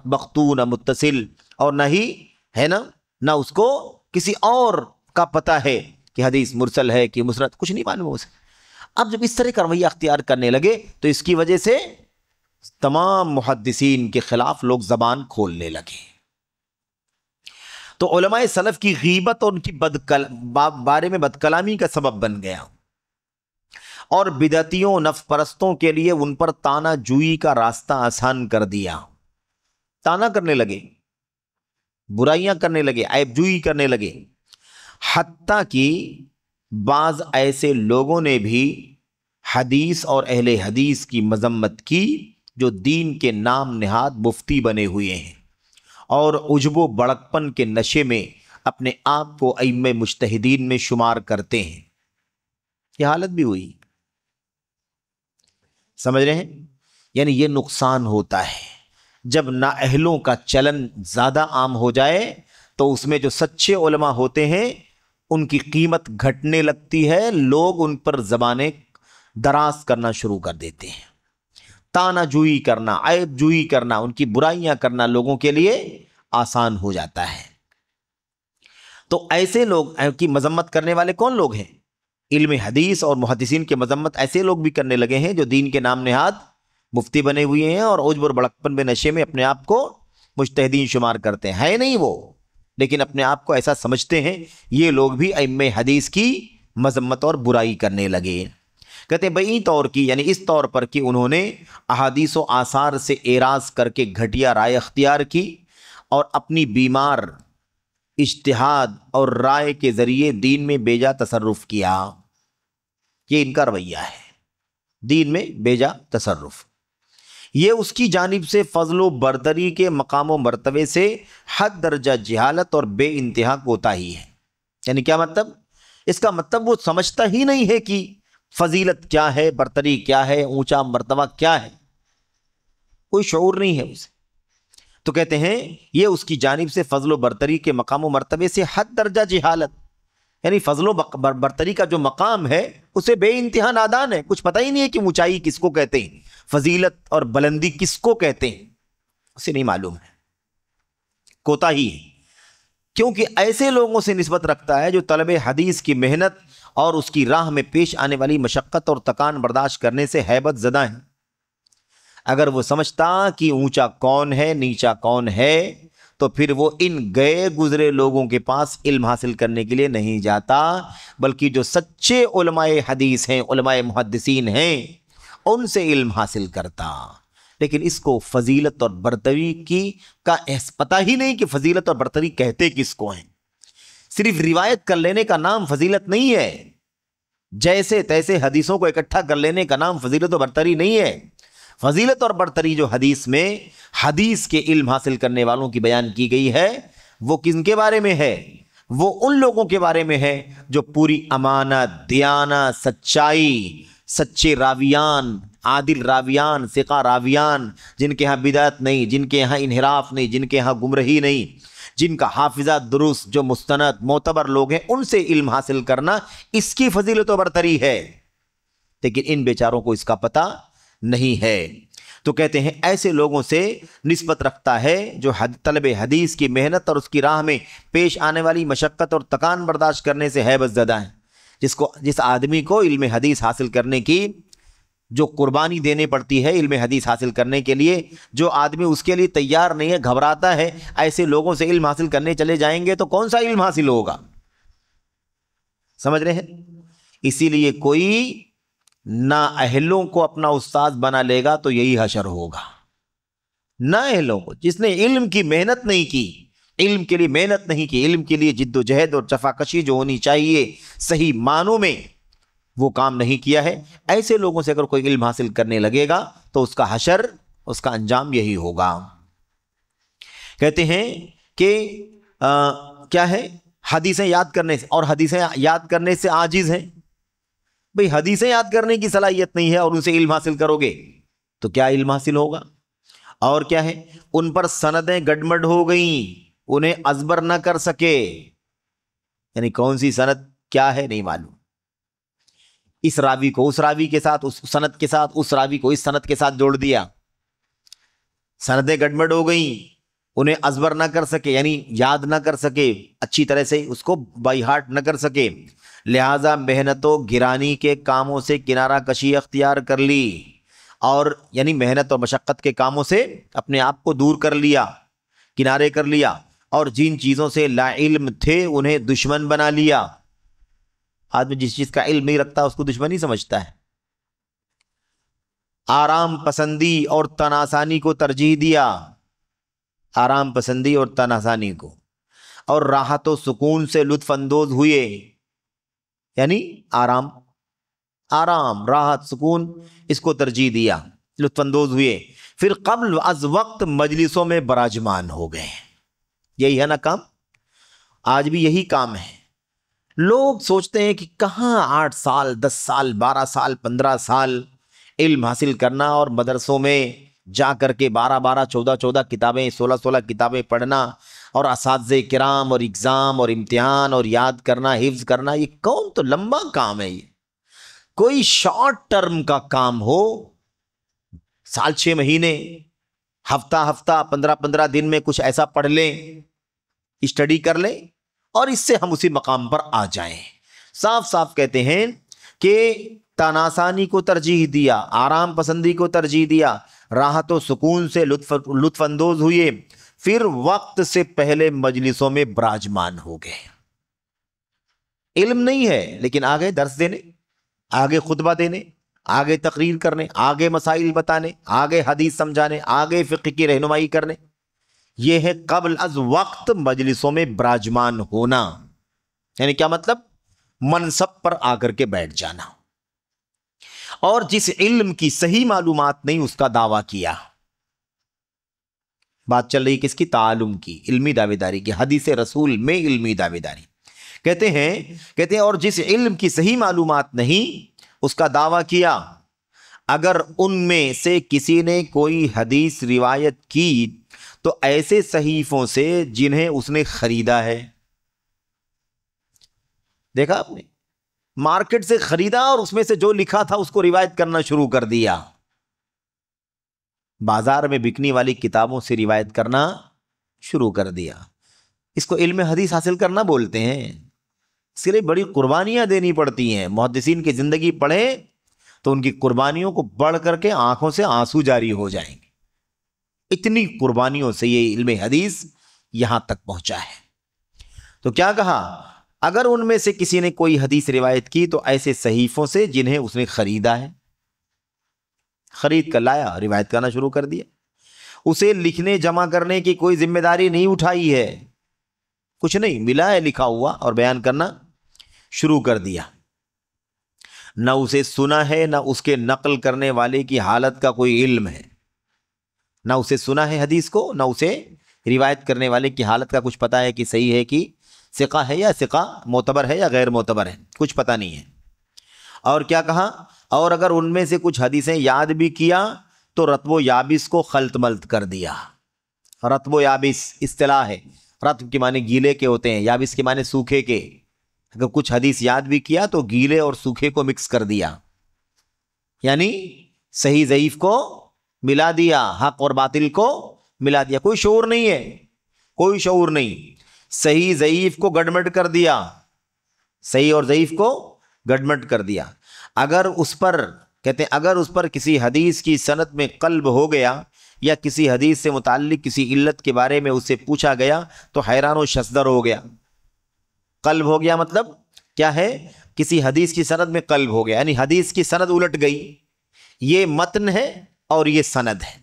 مقطوع، نہ متصل، اور نہ ہی ہے نہ اس کو کسی اور کا پتہ ہے کہ حدیث مرسل ہے کہ مسند، کچھ نہیں معلوم اسے۔ اب جب اس طرح کا رویہ اختیار کرنے لگے تو اس کی وجہ سے تمام محدثین کے خلاف لوگ زبان کھولنے لگے۔ تو علماء سلف کی غیبت اور ان کی بارے میں بد کلامی کا سبب بن گیا، اور بدعتیوں، نفس پرستوں کے لیے ان پر تانا جوئی کا راستہ آسان کر دیا۔ تانا کرنے لگے، برائیاں کرنے لگے، عیب جوئی کرنے لگے، حتیٰ کہ بعض ایسے لوگوں نے بھی حدیث اور اہل حدیث کی مذمت کی جو دین کے نام نہاد مفتی بنے ہوئے ہیں اور عجب و بڑکپن کے نشے میں اپنے آپ کو ائمہ مجتہدین میں شمار کرتے ہیں۔ یہ حالت بھی ہوئی، سمجھ رہے ہیں؟ یعنی یہ نقصان ہوتا ہے جب نااہلوں کا چلن زیادہ عام ہو جائے تو اس میں جو سچے علماء ہوتے ہیں ان کی قیمت گھٹنے لگتی ہے، لوگ ان پر زبانیں دراز کرنا شروع کر دیتے ہیں، تانا جوئی کرنا، عیب جوئی کرنا، ان کی برائیاں کرنا لوگوں کے لیے آسان ہو جاتا ہے۔ تو ایسے لوگ کی مذمت کرنے والے کون لوگ ہیں؟ علم حدیث اور محدثین کے مذمت ایسے لوگ بھی کرنے لگے ہیں جو دین کے نام نہاد مفتی بنے ہوئے ہیں اور عجب اور بڑکپن میں نشے میں اپنے آپ کو مجتہدین شمار کرتے ہیں، ہے نہیں وہ، لیکن اپنے آپ کو ایسا سمجھتے ہیں۔ یہ لوگ بھی ائمہ حدیث کی مذمت اور برائی کرنے لگے۔ کہتے ہیں بئی طور کی، یعنی اس طور پر کہ انہوں نے احادیث و آثار سے اعراض کر کے گھٹیا رائے اختیار کی اور اپنی بیمار اجتہاد اور رائے کے ذریعے دین میں بیجا تصرف کیا۔ یہ ان کا رویہ ہے، دین میں بیجا تصرف۔ یہ اس کی جانب سے فضل و برتری کے مقام و مرتبے سے حد درجہ جہالت اور بے انتہا کوتاہی ہے۔ یعنی کیا مطلب؟ اس کا مطلب وہ سمجھتا ہی نہیں ہے کہ فضیلت کیا ہے، برتری کیا ہے، اونچا مرتبہ کیا ہے، کوئی شعور نہیں ہے اسے۔ تو کہتے ہیں یہ اس کی جانب سے فضل و برتری کے مقام و مرتبے سے حد درجہ جہالت، یعنی فضل و برتری کا جو مقام ہے اسے بے انتہا نادان ہے، کچھ پتہ ہی نہیں ہے کہ اونچائی کس کو کہتے ہیں، فضیلت اور بلندی کس کو کہتے ہیں، اسے نہیں معلوم ہے، کوتاہی ہے۔ کیونکہ ایسے لوگوں سے نسبت رکھتا ہے جو طلب حدیث کی محنت اور اس کی راہ میں پیش آنے والی مشقت اور تکان برداشت کرنے سے ہیبت زدہ ہیں۔ اگر وہ سمجھتا کہ اونچا کون ہے نیچا کون ہے تو پھر وہ ان گئے گزرے لوگوں کے پاس علم حاصل کرنے کے لیے نہیں جاتا، بلکہ جو سچے علماء حدیث ہیں، علماء محدثین ہیں، ان سے علم حاصل کرتا۔ لیکن اس کو فضیلت اور برتری کی کا پتہ ہی نہیں کہ فضیلت اور برتری کہتے کس کو ہیں۔ صرف روایت کر لینے کا نام فضیلت نہیں ہے، جیسے تیسے حدیثوں کو اکٹھا کر لینے کا نام فضیلت و برتری نہیں ہے۔ فضیلت اور برتری جو حدیث میں حدیث کے علم حاصل کرنے والوں کی بیان کی گئی ہے، وہ کن کے بارے میں ہے؟ وہ ان لوگوں کے بارے میں ہے جو پوری امانت، دیانت، سچائی، سچے راویان، عادل راویان، ثقہ راویان، جن کے ہاں بدعت نہیں، جن کے ہاں انحراف نہیں، جن کے ہاں گمراہی نہیں، جن کا حافظہ درست، جو مستند معتبر لوگ ہیں، ان سے علم حاصل کرنا اس کی فضیلت و برتری ہے۔ لیکن ان بیچاروں کو اس کا پتہ نہیں ہے۔ تو کہتے ہیں ایسے لوگوں سے نسبت رکھتا ہے جو طلب حدیث کی محنت اور اس کی راہ میں پیش آنے والی مشقت اور تکان برداشت کرنے سے ہیبت زدہ ہیں۔ جس آدمی کو علم حدیث حاصل کرنے کی جو قربانی دینے پڑتی ہے، علم حدیث حاصل کرنے کے لیے جو آدمی اس کے لیے تیار نہیں ہے، گھبراتا ہے، ایسے لوگوں سے علم حاصل کرنے چلے جائیں گے تو کون سا علم حاصل ہوگا؟ سمجھ رہے ہیں؟ اسی لیے کوئی نااہلوں کو اپنا استاد بنا لے گا تو یہی حشر ہوگا۔ نااہلوں کو، جس نے علم کی محنت نہیں کی، علم کے لیے محنت نہیں کی، علم کے لیے جد و جہد اور چفاکشی جو ہونی چاہیے صحیح معنوں میں، وہ کام نہیں کیا ہے، ایسے لوگوں سے اگر کوئی علم حاصل کرنے لگے گا تو اس کا حشر، اس کا انجام یہی ہوگا۔ کہتے ہیں کہ کیا ہے؟ حدیثیں یاد کرنے سے، اور حدیثیں یاد کرنے سے عاجز ہیں۔ بھئی حدیثیں یاد کرنے کی صلاحیت نہیں ہے اور ان سے علم حاصل کرو گے تو کیا علم حاصل ہوگا؟ اور کیا ہے؟ ان پر سندیں گڈمڈ ہو گئیں، انہیں ازبر نہ کر سکے، یعنی کون سی سند کیا ہے نہیں معلوم، اس راوی کو اس راوی کے ساتھ، اس سند کے ساتھ، اس راوی کو اس سند کے ساتھ جوڑ دیا، سندیں گڈمڈ ہو گئیں، انہیں ازبر نہ کر سکے، یعنی یاد نہ کر سکے، اچھی طرح سے اس کو بائی ہارٹ نہ کر سکے، لہذا محنت و گرانی کے کاموں سے کنارہ کشی اختیار کر لی، اور یعنی محنت اور مشقت کے کاموں سے اپنے آپ کو دور کر لیا، کنارے کر لیا، اور جن چیزوں سے لا علم تھے انہیں دشمن بنا لیا۔ آدمی جس چیز کا علم نہیں رکھتا اس کو دشمن ہی سمجھتا ہے۔ آرام پسندی اور تناسانی کو ترجیح دیا، آرام پسندی اور تناسانی کو، اور راحت و سکون سے لطف اندوز ہوئے، یعنی آرام، راحت، سکون، اس کو ترجیح دیا، لطف اندوز ہوئے، پھر قبل از وقت مجلسوں میں براجمان ہو گئے۔ یہی ہے نا کام، آج بھی یہی کام ہے۔ لوگ سوچتے ہیں کہ کہاں 8 سال 10 سال 12 سال 15 سال علم حاصل کرنا اور مدرسوں میں جا کر کے 12 14 کتابیں 16 کتابیں پڑھنا اور اساتذہ کرام اور اگزام اور امتحان اور یاد کرنا حفظ کرنا، یہ کون تو لمبا کام ہے۔ یہ کوئی شارٹ ٹرم کا کام ہو، سال 6 مہینے، ہفتہ 15 دن میں کچھ ایسا پڑھ لیں، اسٹڈی کر لیں اور اس سے ہم اسی مقام پر آ جائیں۔ صاف صاف کہتے ہیں کہ تناسانی کو ترجیح دیا، آرام پسندی کو ترجیح دیا، راحت و سکون سے لطف اندوز ہوئے، پھر وقت سے پہلے مجلسوں میں براجمان ہو گئے۔ علم نہیں ہے لیکن آگے درس دینے، آگے خطبہ دینے، آگے تقریر کرنے، آگے مسائل بتانے، آگے حدیث سمجھانے، آگے فقہ کی رہنمائی کرنے، یہ ہے قبل از وقت مجلسوں میں براجمان ہونا۔ یعنی کیا مطلب؟ منصب پر آ کر کے بیٹھ جانا، اور جس علم کی صحیح معلومات نہیں اس کا دعویٰ کیا۔ بات چل رہی کس کی؟ تعلم کی، علمی دعوے داری کی، حدیث رسول میں علمی دعوے داری۔ کہتے ہیں اور جس علم کی صحیح معلومات نہیں اس کا دعویٰ کیا، اگر ان میں سے کسی نے کوئی حدیث روایت کی تو ایسے صحیفوں سے جنہیں اس نے خریدا ہے۔ دیکھا آپ نے، مارکیٹ سے خریدا اور اس میں سے جو لکھا تھا اس کو روایت کرنا شروع کر دیا۔ بازار میں بکنے والی کتابوں سے روایت کرنا شروع کر دیا۔ اس کو علم حدیث حاصل کرنا بولتے ہیں۔ اس کے لیے بڑی قربانیاں دینی پڑتی ہیں۔ محدثین کی زندگی پڑھیں تو ان کی قربانیوں کو پڑھ کر کے آنکھوں سے آنسو جاری ہو جائیں گے۔ اتنی قربانیوں سے یہ علم حدیث یہاں تک پہنچا ہے۔ تو کیا کہا؟ اگر ان میں سے کسی نے کوئی حدیث روایت کی تو ایسے صحیفوں سے جنہیں اس نے خریدا ہے، خرید کر لایا، روایت کرنا شروع کر دیا۔ اسے لکھنے جمع کرنے کی کوئی ذمہ داری نہیں اٹھائی ہے، کچھ نہیں، ملا ہے لکھا ہوا اور بیان کرنا شروع کر دیا۔ نہ اسے سنا ہے، نہ اس کے نقل کرنے والے کی حالت کا کوئی علم ہے، نہ اسے سنا ہے حدیث کو، نہ اسے روایت کرنے والے کی حالت کا کچھ پتا ہے کہ صحیح ہے کہ ثقہ ہے یا ثقہ، معتبر ہے یا غیر معتبر ہے، کچھ پتہ نہیں ہے۔ اور کیا کہا؟ اور اگر ان میں سے کچھ حدیثیں یاد بھی کیا تو رطب و یابس کو خلط ملط کر دیا۔ رطب و یابس اصطلاح ہے، رطب کے معنی گیلے کے ہوتے ہیں، یابس کے معنی سوکھے کے۔ اگر کچھ حدیث یاد بھی کیا تو گیلے اور سوکھے کو مکس کر دیا، یعنی صحیح ضعیف کو ملا دیا، حق اور باطل کو ملا دیا۔ کوئی شعور نہیں ہے، کوئی شعور نہیں، صحیح ضعیف کو گڈمڈ کر دیا، صحیح اور ضعیف کو گڈمڈ کر دیا۔ اگر اس پر کہتے ہیں اگر اس پر کسی حدیث کی سند میں قلب ہو گیا یا کسی حدیث سے متعلق کسی علت کے بارے میں اس سے پوچھا گیا تو حیران و شزدر ہو گیا۔ قلب ہو گیا مطلب کیا ہے؟ کسی حدیث کی سند میں قلب ہو گیا، یعنی حدیث کی سند الٹ گئی، یہ متن ہے اور یہ سند ہے،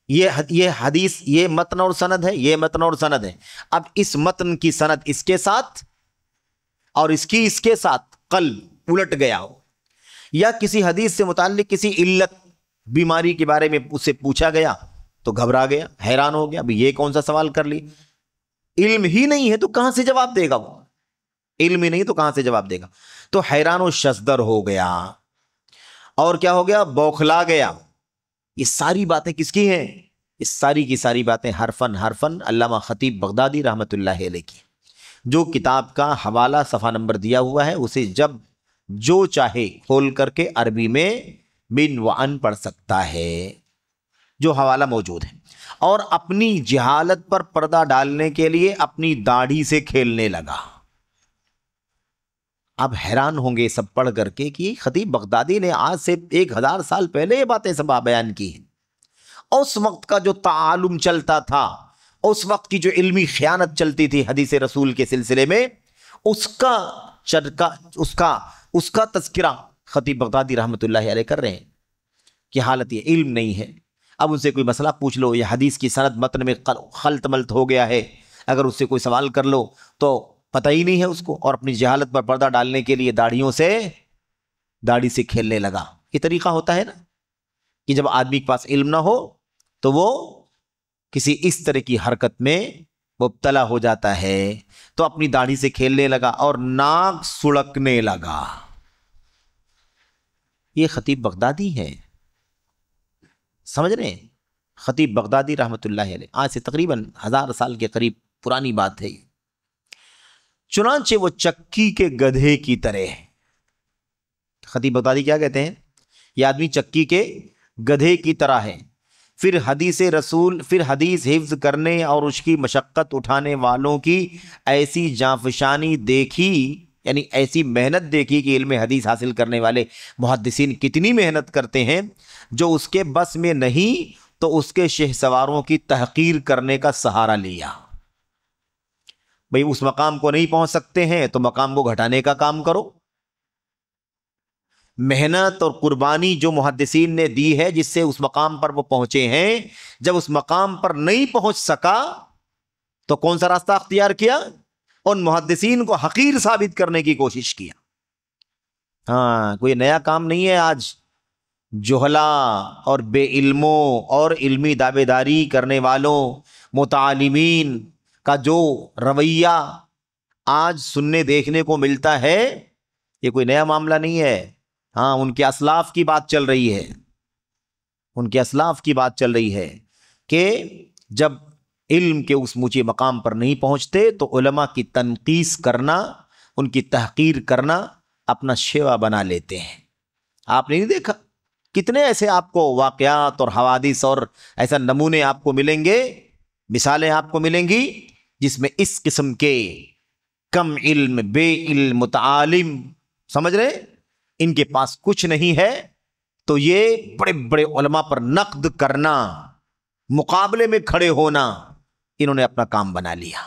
یہ حدیث، یہ متن اور سند ہے، یہ متن اور سند ہے۔ اب اس متن کی سند اس کے ساتھ اور اس کے ساتھ قلب الٹ گیا ہو، یا کسی حدیث سے متعلق کسی علت بیماری کے بارے میں اس سے پوچھا گیا تو گھبرا گیا، حیران ہو گیا، اب یہ کون سا سوال کر لی؟ علم ہی نہیں ہے تو کہاں سے جواب دے گا وہ؟ علم ہی نہیں تو کہاں سے جواب دے گا؟ تو حیران و شزدر ہو گیا، اور کیا ہو گیا؟ بوکھلا گیا۔ یہ ساری باتیں کس کی ہیں؟ یہ ساری کی ساری باتیں حرفن علامہ خطیب بغدادی رحمۃ اللہ علیہ کی، جو کتاب کا حوالہ صفحہ نمبر دیا ہوا ہے اسے جب جو چاہے کھول کر کے عربی میں بن وعن پڑھ سکتا ہے، جو حوالہ موجود ہے۔ اور اپنی جہالت پر پردہ ڈالنے کے لیے اپنی داڑھی سے کھیلنے لگا۔ اب حیران ہوں گے سب پڑھ کر کے کہ خطیب بغدادی نے آج سے 1000 سال پہلے یہ باتیں سب بیان کی ہیں۔ اس وقت کا جو تعالم چلتا تھا، اس وقت کی جو علمی خیانت چلتی تھی حدیث رسول کے سلسلے میں، اس کا تذکرہ خطیب بغدادی رحمۃ اللہ علیہ کر رہے ہیں کہ حالت یہ علم نہیں ہے۔ اب ان سے کوئی مسئلہ پوچھ لو، یہ حدیث کی سند متن میں خلط ملط ہو گیا ہے، اگر اس سے کوئی سوال کر لو تو پتہ ہی نہیں ہے اس کو، اور اپنی جہالت پر پردہ ڈالنے کے لیے داڑھی سے کھیلنے لگا۔ یہ طریقہ ہوتا ہے نا کہ جب آدمی کے پاس علم نہ ہو تو وہ کسی اس طرح کی حرکت میں مبتلا ہو جاتا ہے، تو اپنی داڑھی سے کھیلنے لگا اور ناک سڑکنے لگا۔ یہ خطیب بغدادی ہے، سمجھ رہے ہیں؟ خطیب بغدادی رحمۃ اللہ علیہ، آج سے تقریباً 1000 سال کے قریب پرانی بات ہے یہ۔ چنانچہ وہ چکی کے گدھے کی طرح ہے۔ خطیب بغدادی کیا کہتے ہیں؟ یہ آدمی چکی کے گدھے کی طرح ہے۔ پھر حدیث حفظ کرنے اور اس کی مشقت اٹھانے والوں کی ایسی جانفشانی دیکھی، یعنی ایسی محنت دیکھی کہ علم حدیث حاصل کرنے والے محدثین کتنی محنت کرتے ہیں، جو اس کے بس میں نہیں تو اس کے شہ سواروں کی تحقیر کرنے کا سہارا لیا۔ بھئی اس مقام کو نہیں پہنچ سکتے ہیں تو مقام کو گھٹانے کا کام کرو۔ محنت اور قربانی جو محدثین نے دی ہے جس سے اس مقام پر وہ پہنچے ہیں، جب اس مقام پر نہیں پہنچ سکا تو کون سا راستہ اختیار کیا؟ ان محدثین کو حقیر ثابت کرنے کی کوشش کیا۔ ہاں، کوئی نیا کام نہیں ہے آج جہلا اور بے علموں اور علمی دعوے داری کرنے والوں متعالمین کا جو رویہ آج سننے دیکھنے کو ملتا ہے، یہ کوئی نیا معاملہ نہیں ہے۔ ہاں، ان کے اسلاف کی بات چل رہی ہے، ان کے اسلاف کی بات چل رہی ہے کہ جب علم کے اس اونچے مقام پر نہیں پہنچتے تو علماء کی تنقیص کرنا، ان کی تحقیر کرنا اپنا شیوا بنا لیتے ہیں۔ آپ نے نہیں دیکھا کتنے ایسے آپ کو واقعات اور حوادث اور ایسا نمونے آپ کو ملیں گے، مثالیں آپ کو ملیں گی جس میں اس قسم کے کم علم، بے علم، متعالم، سمجھ رہے، ان کے پاس کچھ نہیں ہے تو یہ بڑے بڑے علماء پر نقد کرنا، مقابلے میں کھڑے ہونا، انہوں نے اپنا کام بنا لیا۔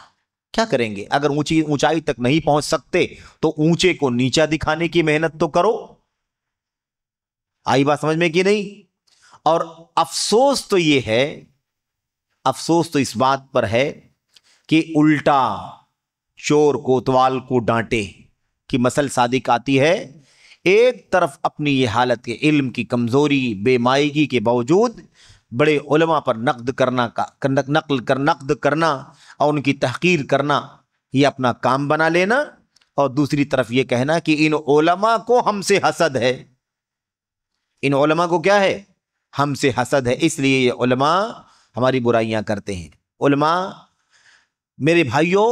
کیا کریں گے؟ اگر اونچائی تک نہیں پہنچ سکتے تو اونچے کو نیچا دکھانے کی محنت تو کرو۔ آئی بات سمجھ میں کہ نہیں؟ اور افسوس تو یہ ہے، افسوس تو اس بات پر ہے کہ الٹا چور کوتوال کو ڈانٹے کی مثل صادق آتی ہے۔ ایک طرف اپنی یہ حالت کے علم کی کمزوری، بے مائگی کے باوجود بڑے علماء پر نقد کرنا اور ان کی تحقیر کرنا یہ اپنا کام بنا لینا، اور دوسری طرف یہ کہنا کہ ان علماء کو ہم سے حسد ہے۔ ان علماء کو کیا ہے؟ ہم سے حسد ہے، اس لیے یہ علماء ہماری برائیاں کرتے ہیں۔ علماء میرے بھائیوں،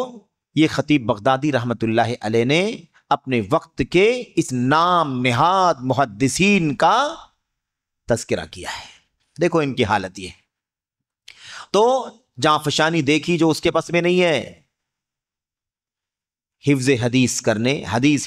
یہ خطیب بغدادی رحمت اللہ علیہ نے اپنے وقت کے اس نام نہاد محدثین کا تذکرہ کیا ہے۔ دیکھو ان کی حالت یہ، تو جانفشانی دیکھی جو اس کے پس میں نہیں ہے، حدیث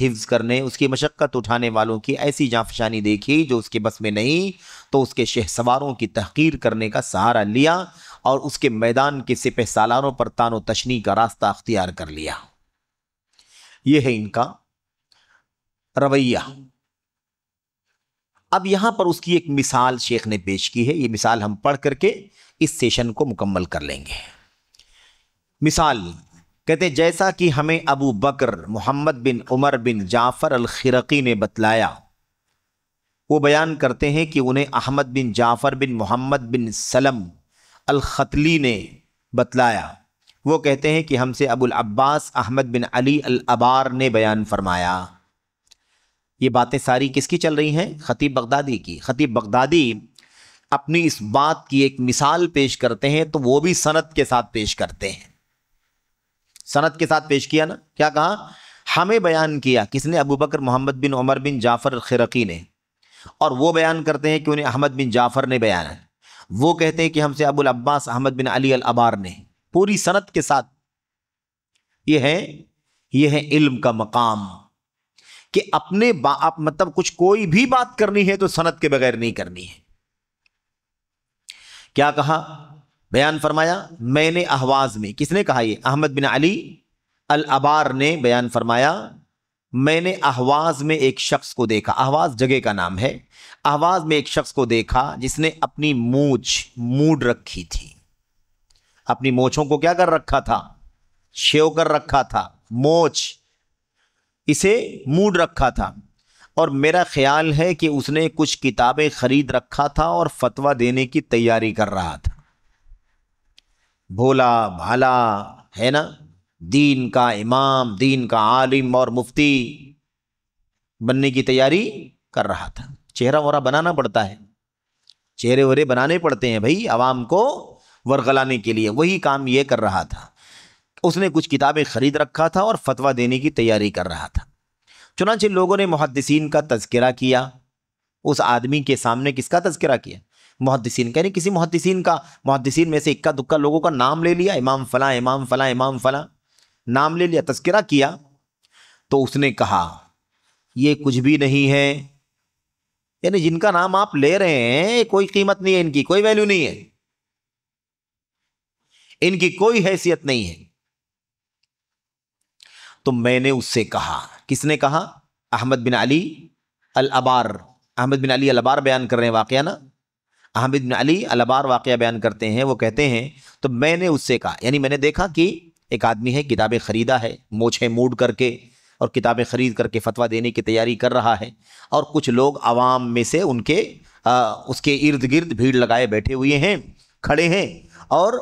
حفظ کرنے اس کی مشقت اٹھانے والوں کی ایسی جانفشانی دیکھی جو اس کے بس میں نہیں تو اس کے شہ سواروں کی تحقیر کرنے کا سہارا لیا اور اس کے میدان کے سپہ سالاروں پر تان و تشنیع کا راستہ اختیار کر لیا۔ یہ ہے ان کا رویہ۔ اب یہاں پر اس کی ایک مثال شیخ نے پیش کی ہے، یہ مثال ہم پڑھ کر کے اس سیشن کو مکمل کر لیں گے۔ مثال کہتے ہیں جیسا کہ ہمیں ابو بکر محمد بن عمر بن جعفر الخرقی نے بتلایا، وہ بیان کرتے ہیں کہ انہیں احمد بن جعفر بن محمد بن سلم الختلی نے بتلایا، وہ کہتے ہیں کہ ہم سے ابو العباس احمد بن علی الابار نے بیان فرمایا۔ یہ باتیں ساری کس کی چل رہی ہیں؟ خطیب بغدادی کی۔ خطیب بغدادی اپنی اس بات کی ایک مثال پیش کرتے ہیں تو وہ بھی سند کے ساتھ پیش کرتے ہیں۔ سند کے ساتھ پیش کیا نا، کیا کہا؟ ہمیں بیان کیا، کس نے؟ ابو بکر محمد بن عمر بن جعفر الخرقی نے، اور وہ بیان کرتے ہیں کہ انہیں احمد بن جعفر نے بیان ہے، وہ کہتے ہیں کہ ہم سے ابو العباس احمد بن علی الابار نے، پوری سند کے ساتھ۔ یہ ہے علم کا مقام کہ اپنے مطلب کچھ کوئی بھی بات کرنی ہے تو سند کے بغیر نہیں کرنی ہے۔ کیا کہا؟ بیان فرمایا، میں نے احواز میں، کس نے کہا؟ یہ احمد بن علی الابار نے بیان فرمایا، میں نے احواز میں ایک شخص کو دیکھا، احواز جگہ کا نام ہے، احواز میں ایک شخص کو دیکھا جس نے اپنی مونچھ موڑ رکھی تھی۔ اپنی مونچھوں کو کیا کر رکھا تھا؟ شیو کر رکھا تھا، مونچھ اسے موڑ رکھا تھا، اور میرا خیال ہے کہ اس نے کچھ کتابیں خرید رکھا تھا اور فتویٰ دینے کی تیاری کر رہا تھا۔ بھولا بھالا ہے نا، دین کا امام، دین کا عالم اور مفتی بننے کی تیاری کر رہا تھا۔ چہرہ وہرہ بنانا پڑتا ہے، چہرے وہرے بنانے پڑتے ہیں بھائی عوام کو ورغلانے کے لیے، وہی کام یہ کر رہا تھا۔ اس نے کچھ کتابیں خرید رکھا تھا اور فتویٰ دینے کی تیاری کر رہا تھا۔ چنانچہ لوگوں نے محدثین کا تذکرہ کیا۔ اس آدمی کے سامنے کس کا تذکرہ کیا؟ محدثین کا، یعنی کسی محدثین میں سے اکا دکا لوگوں کا نام لے لیا، امام فلاں امام فلاں امام فلاں نام لے لیا، تذکرہ کیا۔ تو اس نے کہا یہ کچھ بھی نہیں ہے، یعنی جن کا نام آپ لے رہے ہیں کوئی قیمت نہیں ہے، ان کی کوئی ویلیو نہیں ہے، ان کی کوئی حیثیت نہیں ہے۔ تو میں نے اس سے کہا، کس نے کہا؟ احمد بن علی الابار، احمد بن علی الابار بیان کر رہے ہیں واقعہ نا، احمد بن علی الابار واقعہ بیان کرتے ہیں۔ وہ کہتے ہیں تو میں نے اس سے کہا، یعنی میں نے دیکھا کہ ایک آدمی ہے کتابیں خریدا ہے موچھیں موڑ کر کے، اور کتابیں خرید کر کے فتویٰ دینے کی تیاری کر رہا ہے، اور کچھ لوگ عوام میں سے اس کے ارد گرد بھیڑ لگائے بیٹھے ہوئے ہیں، کھڑے ہیں، اور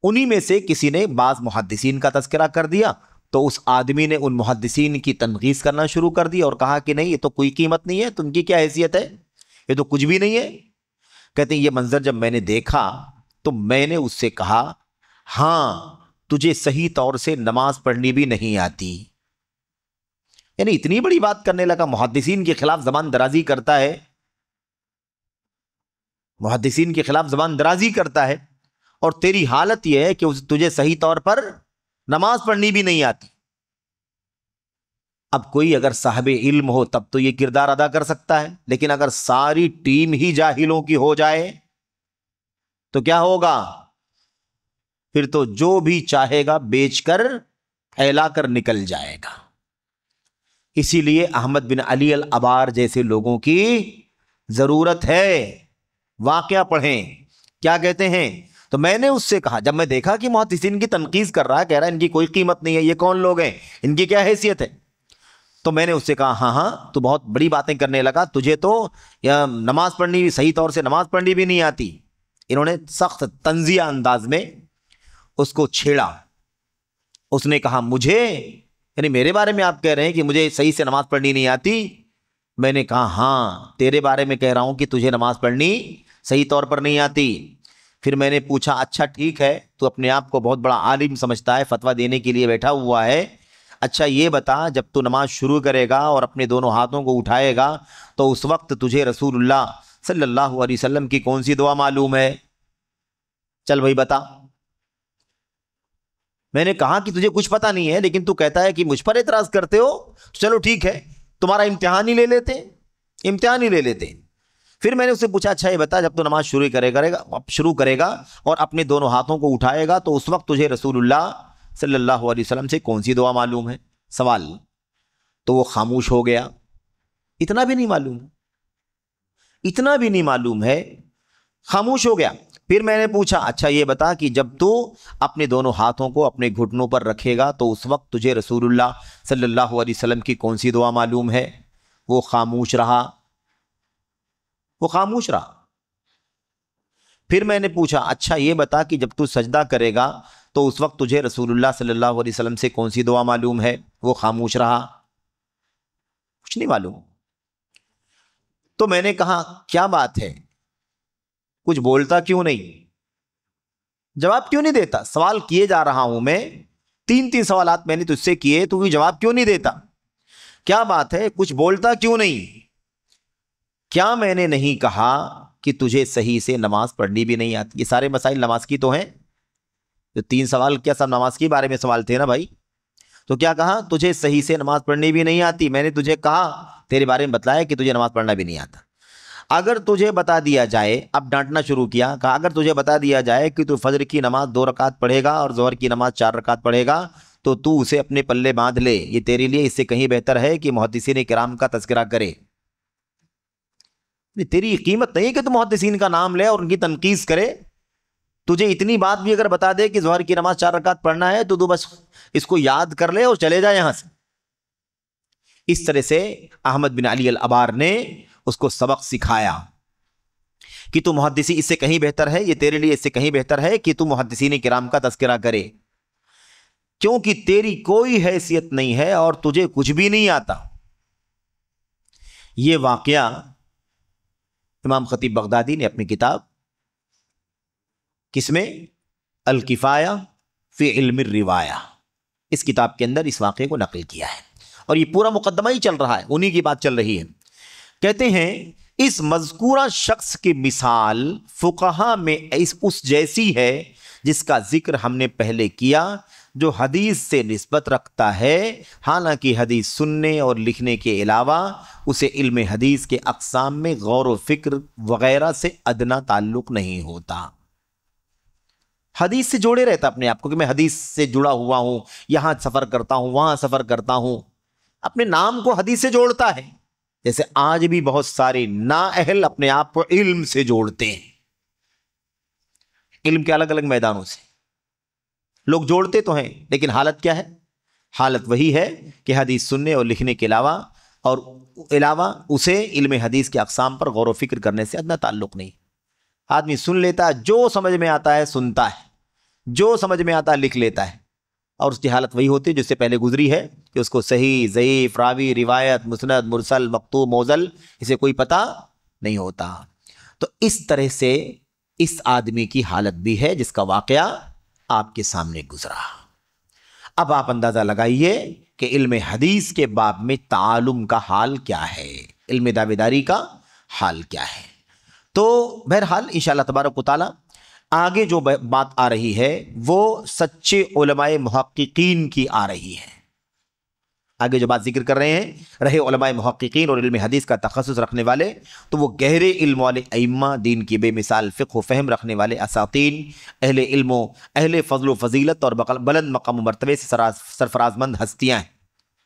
انہی میں سے کسی نے بعض محدثین کا تذکرہ کر دیا۔ تو اس آدمی نے ان محدثین کی تنقید کرنا شروع کر دی اور کہا کہ نہیں یہ تو کوئی قیمت نہیں ہے، تم کی کیا حیثیت ہے، یہ تو کچھ بھی نہیں ہے۔ کہتے ہیں یہ منظر جب میں نے دیکھا تو میں نے اس سے کہا ہاں تجھے صحیح طور سے نماز پڑھنی بھی نہیں آتی، یعنی اتنی بڑی بات کرنے لگا، محدثین کے خلاف زبان درازی کرتا ہے، محدثین کے خلاف زبان درازی کرتا ہے، اور تیری حالت یہ ہے کہ تجھے صحیح طور پر نماز پڑھنی بھی نہیں آتی۔ اب کوئی اگر صاحب علم ہو تب تو یہ کردار ادا کر سکتا ہے، لیکن اگر ساری ٹیم ہی جاہلوں کی ہو جائے تو کیا ہوگا؟ پھر تو جو بھی چاہے گا بیچ کر پھیلا کر نکل جائے گا۔ اسی لیے احمد بن علی الابار جیسے لوگوں کی ضرورت ہے۔ واقعہ پڑھیں کیا کہتے ہیں۔ تو میں نے اس سے کہا، جب میں دیکھا کہ محدثین کی تنقید کر رہا ہے، کہہ رہا ہے ان کی کوئی قیمت نہیں ہے، یہ کون لوگ ہیں، ان کی کیا حیثیت ہے، تو میں نے اس سے کہا ہاں تو بہت بڑی باتیں کرنے لگا، تجھے تو نماز پڑھنی، صحیح طور سے نماز پڑھنی بھی نہیں آتی۔ انہوں نے سخت طنزیہ انداز میں اس کو چھیڑا۔ اس نے کہا مجھے، یعنی میرے بارے میں آپ کہہ رہے ہیں کہ مجھے صحیح سے نماز پڑھنی نہیں آتی؟ میں نے کہا ہاں تیرے بارے میں کہہ رہا ہوں کہ تجھے نماز پڑھنی صحیح طور پر نہیں آتی۔ پھر میں نے پوچھا اچھا ٹھیک ہے، تو اپنے آپ کو بہت بڑا عالم سمجھتا ہے، فتویٰ دینے کے لیے بیٹھا ہوا ہے، اچھا یہ بتا جب تو نماز شروع کرے گا اور اپنے دونوں ہاتھوں کو اٹھائے گا تو اس وقت تجھے رسول اللہ صلی اللہ علیہ وسلم کی کون سی دعا معلوم ہے؟ چل بھائی بتا۔ میں نے کہا کہ تجھے کچھ پتہ نہیں ہے، لیکن تو کہتا ہے کہ مجھ پر اعتراض کرتے ہو، چلو ٹھیک ہے تمہارا امتحان ہی لے لیتے۔ پھر میں نے اس سے پوچھا اچھا یہ بتا جب تو نماز شروع کرے گا اور اپنے دونوں ہاتھوں کو اٹھائے گا تو اس وقت تجھے رسول اللہ صلی اللہ علیہ وسلم سے کون سی دعا معلوم ہے؟ سوال۔ تو وہ خاموش ہو گیا، اتنا بھی نہیں معلوم ہے، خاموش ہو گیا۔ پھر میں نے پوچھا اچھا یہ بتا کہ جب تو اپنے دونوں ہاتھوں کو اپنے گھٹنوں پر رکھے گا تو اس وقت تجھے رسول اللہ صلی اللہ علیہ وسلم کی کون سی دعا معلوم ہے؟ وہ خاموش رہا۔ پھر میں نے پوچھا اچھا یہ بتا کہ جب تو سجدہ کرے گا تو اس وقت تجھے رسول اللہ صلی اللہ علیہ وسلم سے کون سی دعا معلوم ہے؟ وہ خاموش رہا، کچھ نہیں معلوم۔ تو میں نے کہا کیا بات ہے، کچھ بولتا کیوں نہیں، جواب کیوں نہیں دیتا؟ سوال کیے جا رہا ہوں میں، تین سوالات میں نے تجھ سے کیے، تو جواب کیوں نہیں دیتا؟ کیا بات ہے، کچھ بولتا کیوں نہیں؟ کیا میں نے نہیں کہا کہ تجھے صحیح سے نماز پڑھنی بھی نہیں آتی؟ یہ سارے مسائل نماز کی تو ہیں، جو 3 سوال کیا سب نماز کے بارے میں سوال تھے نا بھائی۔ تو کیا کہا؟ تجھے صحیح سے نماز پڑھنی بھی نہیں آتی۔ میں نے تجھے کہا، تیرے بارے میں بتلایا کہ تجھے نماز پڑھنا بھی نہیں آتا۔ اگر تجھے بتا دیا جائے، اب ڈانٹنا شروع کیا، کہا اگر تجھے بتا دیا جائے کہ تو فجر کی نماز 2 رکعت پڑھے گا اور ظہر کی نماز 4 رکعت پڑھے گا تو اسے اپنے پلے باندھ لے، یہ تیرے لیے اس سے کہیں بہتر ہے کہ محدثین کرام کا تذکرہ کرے۔ تیری قیمت نہیں ہے کہ تو محدثین کا نام لے اور ان کی تنقید کرے۔ تجھے اتنی بات بھی اگر بتا دے کہ ظہر کی نماز 4 رکعت پڑھنا ہے تو بس اس کو یاد کر لے اور چلے جا یہاں سے۔ اس طرح سے احمد بن علی الابار نے اس کو سبق سکھایا کہ تو محدثی اس سے کہیں بہتر ہے، یہ تیرے لیے اس سے کہیں بہتر ہے کہ تو محدثین کرام کا تذکرہ کرے، کیونکہ تیری کوئی حیثیت نہیں ہے اور تجھے کچھ بھی نہیں آتا۔ یہ واقعہ امام خطیب بغدادی نے اپنی کتاب کس میں؟ الکفایہ فی علم الروایہ، اس کتاب کے اندر اس واقعے کو نقل کیا ہے، اور یہ پورا مقدمہ ہی چل رہا ہے، انہی کی بات چل رہی ہے۔ کہتے ہیں اس مذکورہ شخص کی مثال فقہا میں اس جیسی ہے جس کا ذکر ہم نے پہلے کیا، جو حدیث سے نسبت رکھتا ہے، حالانکہ حدیث سننے اور لکھنے کے علاوہ اسے علم حدیث کے اقسام میں غور و فکر وغیرہ سے ادنا تعلق نہیں ہوتا۔ حدیث سے جوڑے رہتا اپنے آپ کو کہ میں حدیث سے جڑا ہوا ہوں، یہاں سفر کرتا ہوں، وہاں سفر کرتا ہوں، اپنے نام کو حدیث سے جوڑتا ہے۔ جیسے آج بھی بہت سارے نااہل اپنے آپ کو علم سے جوڑتے ہیں، علم کے الگ الگ میدانوں سے لوگ جوڑتے تو ہیں، لیکن حالت کیا ہے؟ حالت وہی ہے کہ حدیث سننے اور لکھنے کے علاوہ اسے علم حدیث کے اقسام پر غور و فکر کرنے سے ادنا تعلق نہیں۔ آدمی سن لیتا ہے، جو سمجھ میں آتا ہے سنتا ہے، جو سمجھ میں آتا ہے لکھ لیتا ہے، اور اس کی حالت وہی ہوتی ہے جس سے پہلے گزری ہے کہ اس کو صحیح، ضعیف، راوی، روایت، مسند، مرسل، مقطوع، موضل اسے کوئی پتہ نہیں ہوتا۔ تو اس طرح سے اس آدمی کی حالت بھی ہے جس کا واقعہ آپ کے سامنے گزرا۔ اب آپ اندازہ لگائیے کہ علم حدیث کے باب میں تعلم کا حال کیا ہے، علم دعویداری کا حال کیا ہے۔ تو بہرحال انشاءاللہ تبارک و تعالی آگے جو بات آ رہی ہے وہ سچے علماء محققین کی آ رہی ہے۔ آگے جو بات ذکر کر رہے ہیں، رہے علماء محققین اور علم حدیث کا تخصص رکھنے والے، تو وہ گہرے علم والے ائمہ، دین کی بے مثال فقہ و فہم رکھنے والے اساطین، اہل علم و اہل فضل و فضیلت اور بلند مقام و مرتبے سے سرفراز مند ہستیاں ہیں،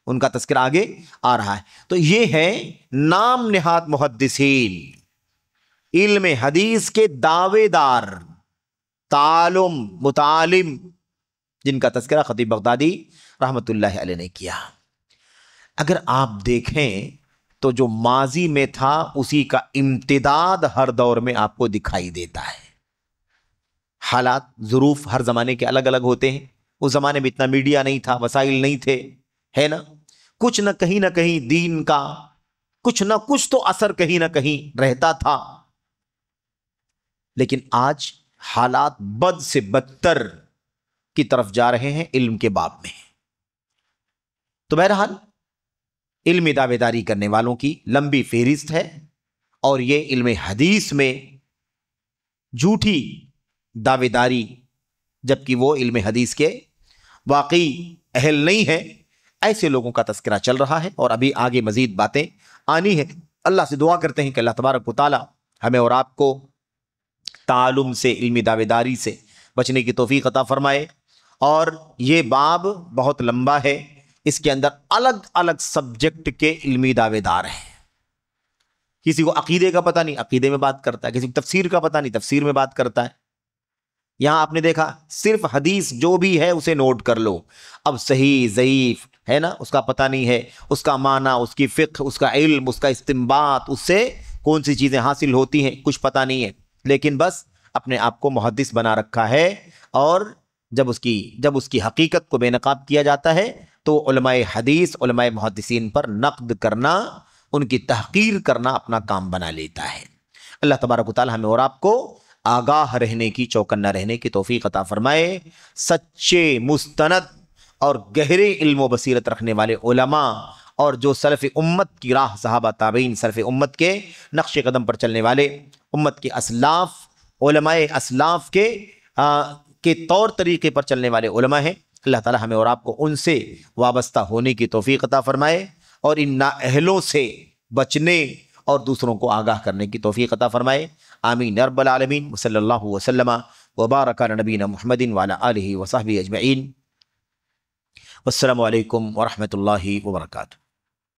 ان کا تذکرہ آگے آ رہا ہے۔ تو یہ ہے نام نہاد محدثین، علم حدیث کے دعوے دار، تعالم، متعالم، جن کا تذکرہ خطیب بغدادی رحمت اللہ علیہ نے کیا۔ اگر آپ دیکھیں تو جو ماضی میں تھا اسی کا امتداد ہر دور میں آپ کو دکھائی دیتا ہے۔ حالات، ظروف ہر زمانے کے الگ الگ ہوتے ہیں۔ اس زمانے میں اتنا میڈیا نہیں تھا، وسائل نہیں تھے، ہے نا، کچھ نہ کہیں دین کا کچھ نہ کچھ تو اثر کہیں نہ کہیں رہتا تھا، لیکن آج حالات بد سے بدتر کی طرف جا رہے ہیں علم کے باب میں۔ تو بہرحال علمی دعوے داری کرنے والوں کی لمبی فہرست ہے، اور یہ علم حدیث میں جھوٹی دعوے داری، جبکہ وہ علم حدیث کے واقعی اہل نہیں ہے، ایسے لوگوں کا تذکرہ چل رہا ہے، اور ابھی آگے مزید باتیں آنی ہیں۔ اللہ سے دعا کرتے ہیں کہ اللہ تبارک و تعالی ہمیں اور آپ کو تعلم سے، علمی دعوے داری سے بچنے کی توفیق عطا فرمائے۔ اور یہ باب بہت لمبا ہے، اس کے اندر الگ الگ سبجیکٹ کے علمی دعوے دار ہیں۔ کسی کو عقیدے کا پتہ نہیں، عقیدے میں بات کرتا ہے، کسی کو تفسیر کا پتہ نہیں، تفسیر میں بات کرتا ہے۔ یہاں آپ نے دیکھا صرف حدیث جو بھی ہے اسے نوٹ کر لو، اب صحیح ضعیف ہے نا، اس کا پتہ نہیں ہے، اس کا معنی، اس کی فقہ، اس کا علم، اس کا استنباط، اس سے کون سی چیزیں حاصل ہوتی ہیں کچھ پتہ نہیں ہے، لیکن بس اپنے آپ کو محدث بنا رکھا ہے۔ اور جب اس کی حقیقت کو بے نقاب کیا جاتا ہے تو علماء حدیث، علماء محدثین پر نقد کرنا، ان کی تحقیر کرنا اپنا کام بنا لیتا ہے۔ اللہ تبارک و تعالی ہمیں اور آپ کو آگاہ رہنے کی، چوکنا رہنے کی توفیق عطا فرمائے۔ سچے، مستند اور گہرے علم و بصیرت رکھنے والے علماء، اور جو سلف امت کی راہ، صحابہ، تابعین، سلف امت کے نقش قدم پر چلنے والے، امت کے اسلاف، علماء اسلاف کے طور طریقے پر چلنے والے علماء ہیں، اللہ تعالی ہمیں اور آپ کو ان سے وابستہ ہونے کی توفیق عطا فرمائے، اور ان نااہلوں سے بچنے اور دوسروں کو آگاہ کرنے کی توفیق عطا فرمائے۔ آمین یا رب العالمین۔ وصلی اللہ وسلم وبارک علی نبینا محمد وعلی آلہ وصحبہ اجمعین۔ والسلام علیکم ورحمۃ اللہ وبرکاتہ۔